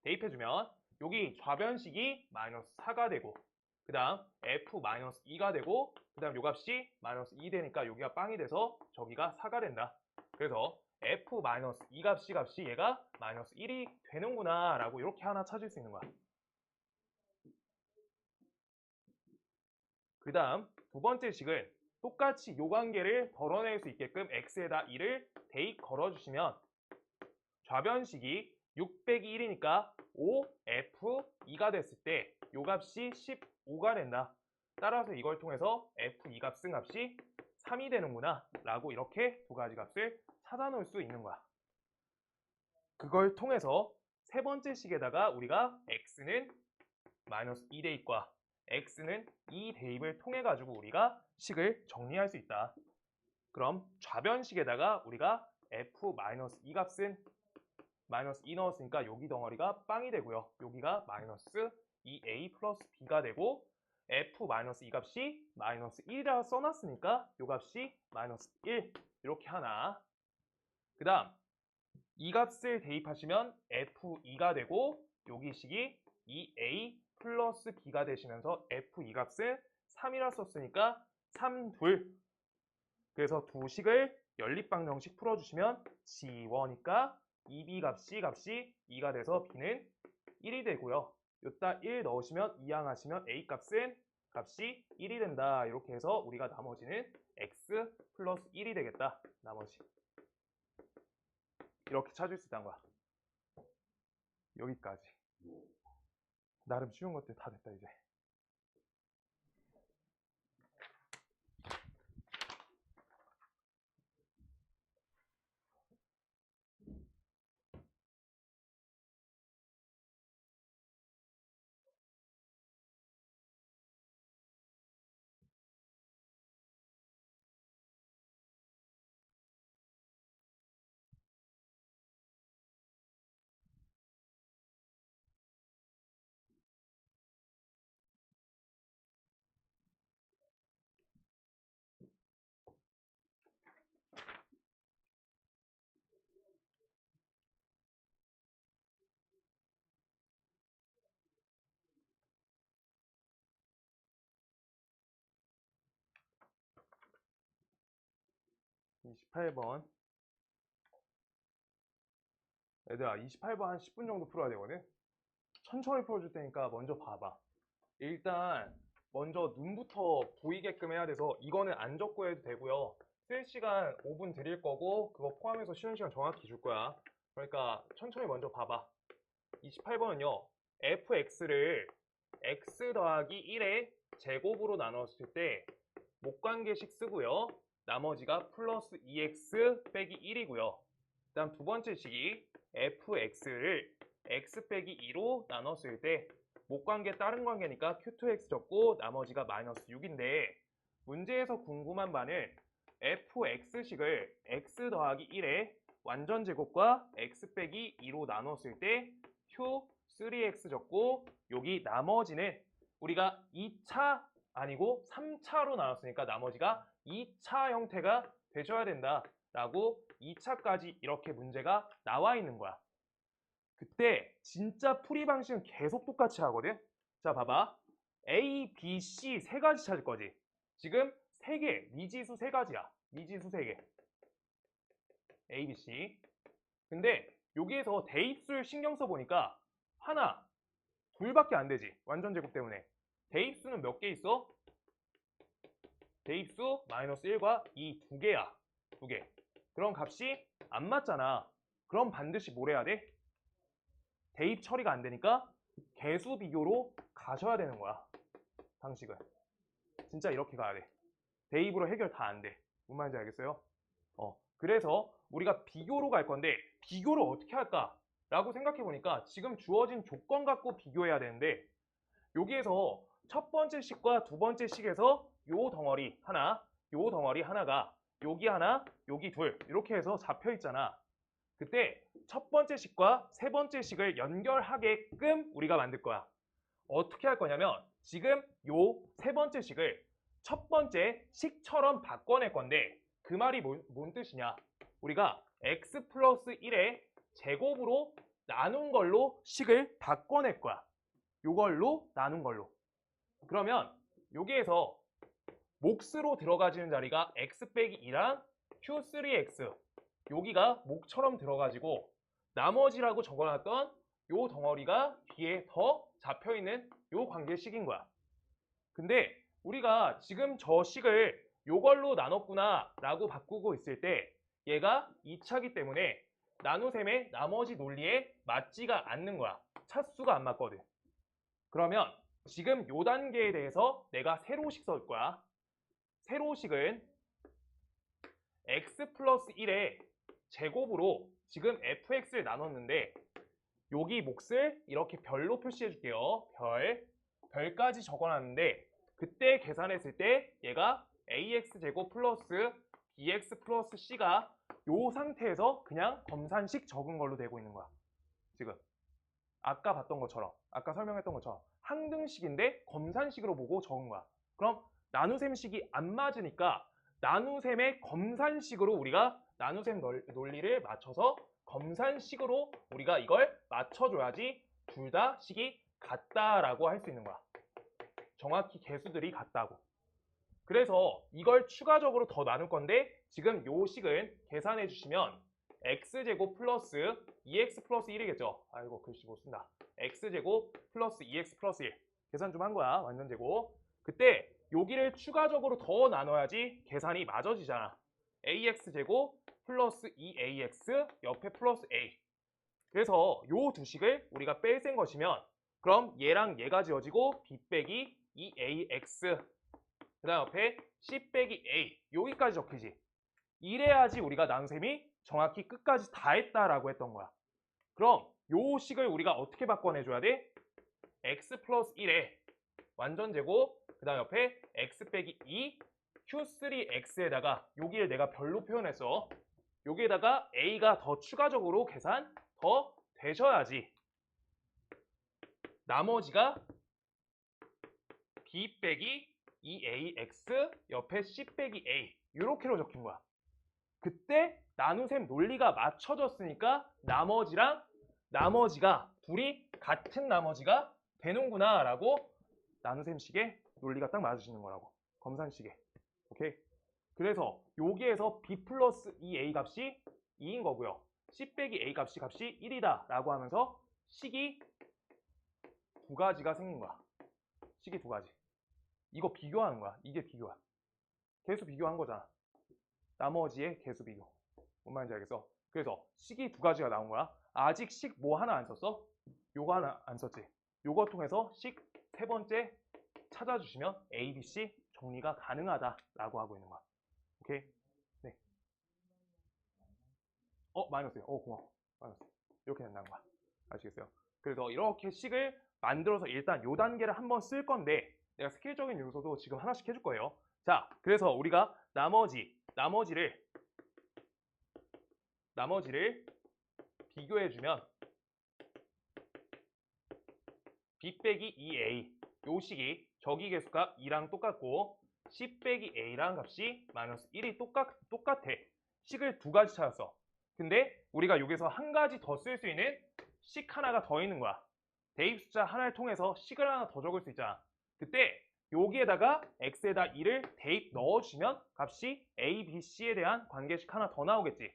대입해주면 여기 좌변식이 -4가 되고 그 다음 f-2가 되고 그 다음 요 값이 -2 되니까 여기가 빵이 돼서 저기가 4가 된다. 그래서 f 마이너스 이 값이 얘가 마이너스 1이 되는구나 라고 이렇게 하나 찾을 수 있는 거야. 그 다음 두 번째 식은 똑같이 요 관계를 덜어낼 수 있게끔 x에다 1을 대입 걸어주시면 좌변식이 6 빼기 1이니까 5f2가 됐을 때 요 값이 15가 된다. 따라서 이걸 통해서 f2 값 쓴 값이 3이 되는구나 라고 이렇게 두 가지 값을 찾아놓을 수 있는 거야. 그걸 통해서 세 번째 식에다가 우리가 x는 마이너스 2 대입과 x는 2 대입을 통해 가지고 우리가 식을 정리할 수 있다. 그럼 좌변식에다가 우리가 f-2 값은 마이너스 2 넣었으니까 여기 덩어리가 빵이 되고요. 여기가 마이너스 2a 플러스 b가 되고 f-2 값이 마이너스 1이라고 써놨으니까 이 값이 마이너스 1 이렇게 하나. 그 다음 이 값을 대입하시면 f2가 되고 여기 식이 2a 플러스 b가 되시면서 f2 값은 3이라 썼으니까 3, 2. 그래서 두 식을 연립방정식 풀어주시면 g1이니까 2b 값이 2가 돼서 b는 1이 되고요. 여기다 1 넣으시면 이항하시면 a 값이 1이 된다. 이렇게 해서 우리가 나머지는 x 플러스 1이 되겠다. 나머지. 이렇게 찾을 수 있다는 거야. 여기까지. 나름 쉬운 것들 다 됐다 이제. 이 28번. 얘들아 28번 한 10분 정도 풀어야 되거든. 천천히 풀어줄 테니까 먼저 봐봐. 일단 먼저 눈부터 보이게끔 해야 돼서 이거는 안 적고 해도 되고요. 쓸 시간 5분 드릴 거고 그거 포함해서 쉬는 시간 정확히 줄 거야. 그러니까 천천히 먼저 봐봐. 28번은요. fx를 x 더하기 1의 제곱으로 나눴을 때 목관계식 쓰고요. 나머지가 플러스 2x 빼기 1이고요. 그 다음 두 번째 식이 fx를 x 빼기 2로 나눴을 때 목관계 다른 관계니까 q2x 적고 나머지가 마이너스 6인데 문제에서 궁금한 바는 fx식을 x 더하기 1의 완전 제곱과 x 빼기 2로 나눴을 때 q3x 적고 여기 나머지는 우리가 2차 아니고 3차로 나눴으니까 나머지가 2차 형태가 되셔야 된다 라고 2차까지 이렇게 문제가 나와 있는 거야. 그때 진짜 풀이 방식은 계속 똑같이 하거든. 자 봐봐. A, B, C 세 가지 찾을 거지. 지금 세 개, 미지수 세 가지야. 미지수 세 개. A, B, C. 근데 여기에서 대입수를 신경 써보니까 하나, 둘밖에 안 되지. 완전 제곱 때문에. 대입수는 몇 개 있어? 대입수 마이너스 1과 2 두 개야. 두 개. 그럼 값이 안 맞잖아. 그럼 반드시 뭘 해야 돼? 대입 처리가 안 되니까 개수 비교로 가셔야 되는 거야. 방식은. 진짜 이렇게 가야 돼. 대입으로 해결 다 안 돼. 무슨 말인지 알겠어요? 그래서 우리가 비교로 갈 건데 비교를 어떻게 할까? 라고 생각해 보니까 지금 주어진 조건 갖고 비교해야 되는데 여기에서 첫 번째 식과 두 번째 식에서 요 덩어리 하나, 요 덩어리 하나가 여기 하나, 여기 둘 이렇게 해서 잡혀 있잖아. 그때 첫 번째 식과 세 번째 식을 연결하게끔 우리가 만들 거야. 어떻게 할 거냐면 지금 요 세 번째 식을 첫 번째 식처럼 바꿔낼 건데 그 말이 뭔 뜻이냐? 우리가 x 플러스 1의 제곱으로 나눈 걸로 식을 바꿔낼 거야. 요걸로 나눈 걸로. 그러면 여기에서 몫으로 들어가지는 자리가 x 빼기 2랑 q3x 여기가 목처럼 들어가지고 나머지라고 적어놨던 요 덩어리가 뒤에 더 잡혀있는 요 관계식인 거야. 근데 우리가 지금 저 식을 요걸로 나눴구나 라고 바꾸고 있을 때 얘가 2차기 때문에 나눗셈의 나머지 논리에 맞지가 않는 거야. 차수가 안 맞거든. 그러면 지금 요 단계에 대해서 내가 세로식 쓸 거야. 세로식은 x 플러스 1의 제곱으로 지금 fx를 나눴는데 여기 몫을 이렇게 별로 표시해 줄게요. 별까지 적어놨는데 그때 계산했을 때 얘가 ax제곱 플러스 bx 플러스 c가 요 상태에서 그냥 검산식 적은 걸로 되고 있는 거야. 지금 아까 봤던 것처럼 아까 설명했던 것처럼 항등식인데 검산식으로 보고 적은 거야. 그럼 나눗셈식이 안 맞으니까 나눗셈의 검산식으로 우리가 나눗셈 논리를 맞춰서 검산식으로 우리가 이걸 맞춰줘야지 둘 다 식이 같다라고 할 수 있는 거야. 정확히 개수들이 같다고. 그래서 이걸 추가적으로 더 나눌 건데 지금 요 식은 계산해 주시면 x제곱 플러스 2x 플러스 1이겠죠. 아이고 글씨 못 쓴다. x제곱 플러스 2x 플러스 1 계산 좀 한 거야. 완전 제곱. 그때 여기를 추가적으로 더 나눠야지 계산이 맞아지잖아. ax제곱 플러스 2ax 옆에 플러스 a. 그래서 요 두 식을 우리가 뺄센 것이면 그럼 얘랑 얘가 지워지고 b 빼기 2ax 그 다음 옆에 c 빼기 a 여기까지 적히지. 이래야지 우리가 나눗셈이 정확히 끝까지 다 했다라고 했던 거야. 그럼 요 식을 우리가 어떻게 바꿔내줘야 돼? x 플러스 1에 완전 제곱 그 다음 옆에 x 빼기 2 q3x에다가 여기를 내가 별로 표현했어. 여기에다가 a가 더 추가적으로 계산 더 되셔야지 나머지가 b 빼기 2ax 옆에 c 빼기 a 이렇게로 적힌 거야. 그때 나눗셈 논리가 맞춰졌으니까 나머지가 둘이 같은 나머지가 되는구나 라고 나눗셈식의 논리가 딱 맞으시는 거라고. 검산식에. 오케이? 그래서 여기에서 b 플러스 2a 값이 2인 거고요. c 빼기 a 값이 1이다 라고 하면서 식이 두 가지가 생긴 거야. 식이 두 가지. 이거 비교하는 거야. 이게 비교야. 개수 비교한 거잖아. 나머지의 개수 비교. 뭔 말인지 알겠어? 그래서 식이 두 가지가 나온 거야. 아직 식 뭐 하나 안 썼어? 요거 하나 안 썼지? 요거 통해서 식 세 번째 찾아주시면 A, B, C 정리가 가능하다라고 하고 있는 거야. 오케이? 네. 마이너스요. 고마워. 마이너스. 이렇게 된다는 거야. 아시겠어요? 그래서 이렇게 식을 만들어서 일단 요 단계를 한번 쓸 건데 내가 스킬적인 요소도 지금 하나씩 해줄 거예요. 자, 그래서 우리가 나머지를 비교해주면 b 빼기 2a 요 식이 저기 개수가 2랑 똑같고 c 빼기 a랑 값이 마이너스 1이 똑같아. 식을 두 가지 찾았어. 근데 우리가 여기서 한 가지 더 쓸 수 있는 식 하나가 더 있는 거야. 대입 숫자 하나를 통해서 식을 하나 더 적을 수 있잖아. 그때 여기에다가 x에다 2를 대입 넣어주면 값이 a, b, c에 대한 관계식 하나 더 나오겠지.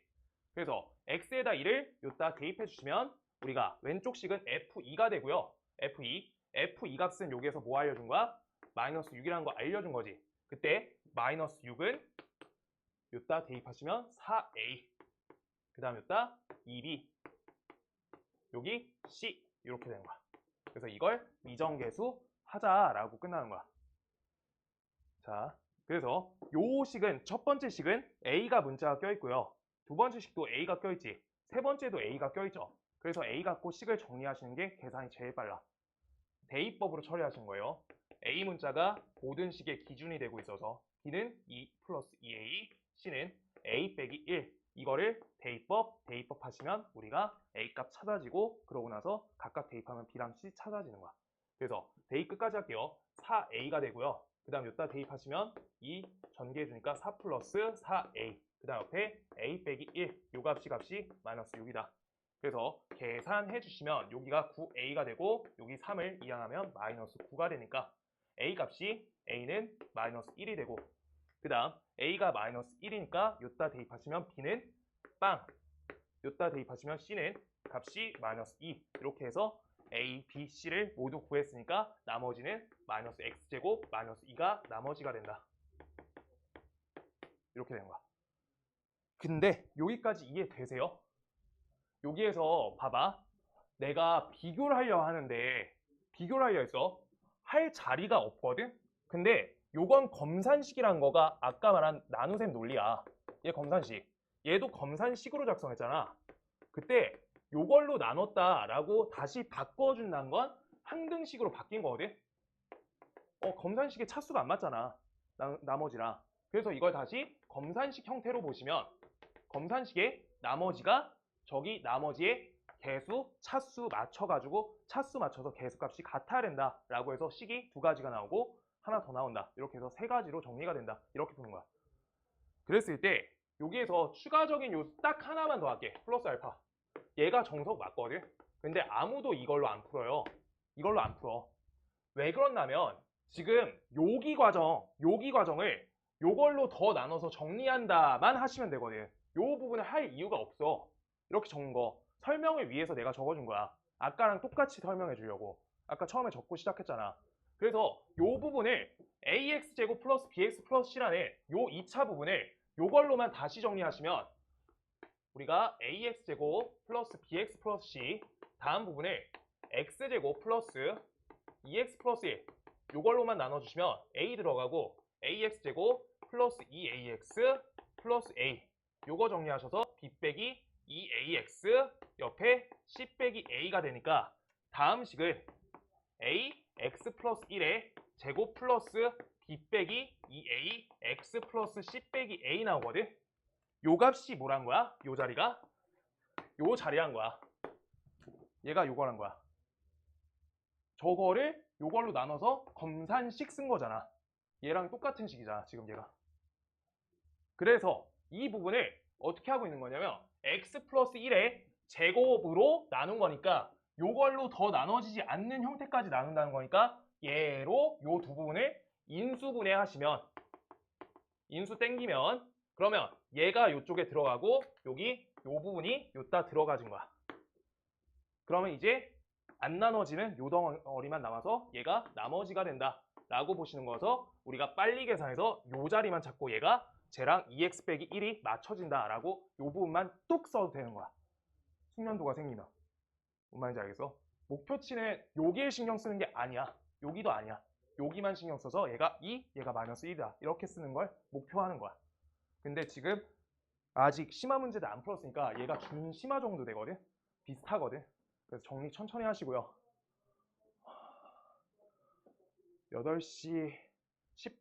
그래서 x에다 2를 여기다 대입해 주시면 우리가 왼쪽 식은 f2가 되고요. f2 값은 여기에서 뭐 알려준 거야? 마이너스 6이라는 거 알려준 거지. 그때 마이너스 6은 여기다 대입하시면 4a 그 다음 여기다 2b 여기 c 이렇게 되는 거야. 그래서 이걸 미정계수 하자라고 끝나는 거야. 자, 그래서 요 식은 첫 번째 식은 a가 문자가 껴있고요. 두 번째 식도 a가 껴있지. 세 번째도 a가 껴있죠. 그래서 a 갖고 식을 정리하시는 게 계산이 제일 빨라. 대입법으로 처리하신 거예요. a 문자가 모든 식의 기준이 되고 있어서 b는 2 플러스 2a, c는 a 빼기 1 이거를 대입법 하시면 우리가 a 값 찾아지고 그러고 나서 각각 대입하면 b랑 c 찾아지는 거야. 그래서 대입 끝까지 할게요. 4a가 되고요. 그 다음 여기다 대입하시면 2 전개해 주니까 4 플러스 4a 그 다음 옆에 a 빼기 1 요 값이 마이너스 6이다. 그래서 계산해 주시면 여기가 9a가 되고 여기 3을 이항하면 마이너스 9가 되니까 a 값이 a는 마이너스 1이 되고 그 다음 a가 마이너스 1이니까 여기다 대입하시면 b는 빵. 요따 대입하시면 C는 값이 마이너스 2. 이렇게 해서 A, B, C를 모두 구했으니까 나머지는 마이너스 X제곱 마이너스 2가 나머지가 된다. 이렇게 된 거야. 근데 여기까지 이해되세요? 여기에서 봐봐. 내가 비교를 하려고 하는데 비교를 하려 했어. 할 자리가 없거든? 근데 요건 검산식이란 거가 아까 말한 나눗셈 논리야. 얘 검산식. 얘도 검산식으로 작성했잖아. 그때 요걸로 나눴다라고 다시 바꿔준다는 건 항등식으로 바뀐 거거든? 검산식의 차수가 안 맞잖아. 나머지랑. 그래서 이걸 다시 검산식 형태로 보시면 검산식의 나머지가 저기 나머지의 개수, 차수 맞춰가지고 차수 맞춰서 개수값이 같아야 된다라고 해서 식이 두 가지가 나오고 하나 더 나온다. 이렇게 해서 세 가지로 정리가 된다. 이렇게 푸는 거야. 그랬을 때 여기에서 추가적인 요 딱 하나만 더 할게. 플러스 알파. 얘가 정석 맞거든? 근데 아무도 이걸로 안 풀어요. 이걸로 안 풀어. 왜 그러냐면 지금 여기 과정을 요걸로 더 나눠서 정리한다만 하시면 되거든. 요 부분을 할 이유가 없어. 이렇게 적은 거 설명을 위해서 내가 적어준 거야. 아까랑 똑같이 설명해 주려고. 아까 처음에 적고 시작했잖아. 그래서 요 부분을 ax제곱 플러스 bx 플러스 c라는 요 2차 부분을 요걸로만 다시 정리하시면 우리가 ax제곱 플러스 bx 플러스 c 다음 부분을 x제곱 플러스 2x 플러스 1 요걸로만 나눠주시면 a 들어가고 ax제곱 플러스 2ax 플러스 a 요거 정리하셔서 b 빼기 2ax 옆에 c 빼기 a가 되니까 다음 식을 a x 플러스 1에 제곱 플러스 b 빼기 2a x 플러스 c 빼기 a 나오거든. 요 값이 뭐란 거야? 요 자리가 요 자리란 거야. 얘가 요거란 거야. 저거를 요걸로 나눠서 검산식 쓴 거잖아. 얘랑 똑같은 식이잖아, 지금 얘가. 그래서 이 부분을 어떻게 하고 있는 거냐면 x 플러스 1의 제곱으로 나눈 거니까 요걸로 더 나눠지지 않는 형태까지 나눈다는 거니까 얘로 요 두 부분을 인수분해 하시면 인수 땡기면 그러면 얘가 요쪽에 들어가고 여기 요 부분이 요따 들어가진 거야. 그러면 이제 안 나눠지는 요 덩어리만 남아서 얘가 나머지가 된다 라고 보시는 거여서 우리가 빨리 계산해서 요 자리만 찾고 얘가 쟤랑 2x 빼기 1이 맞춰진다 라고 요 부분만 뚝 써도 되는 거야. 숙련도가 생기면. 뭔 말인지 알겠어? 목표치는 여기에 신경 쓰는 게 아니야. 여기도 아니야. 여기만 신경 써서 얘가 2, 얘가 마이너스 1이다. 이렇게 쓰는 걸 목표하는 거야. 근데 지금 아직 심화 문제도 안 풀었으니까 얘가 준심화 정도 되거든? 비슷하거든? 그래서 정리 천천히 하시고요. 8시 10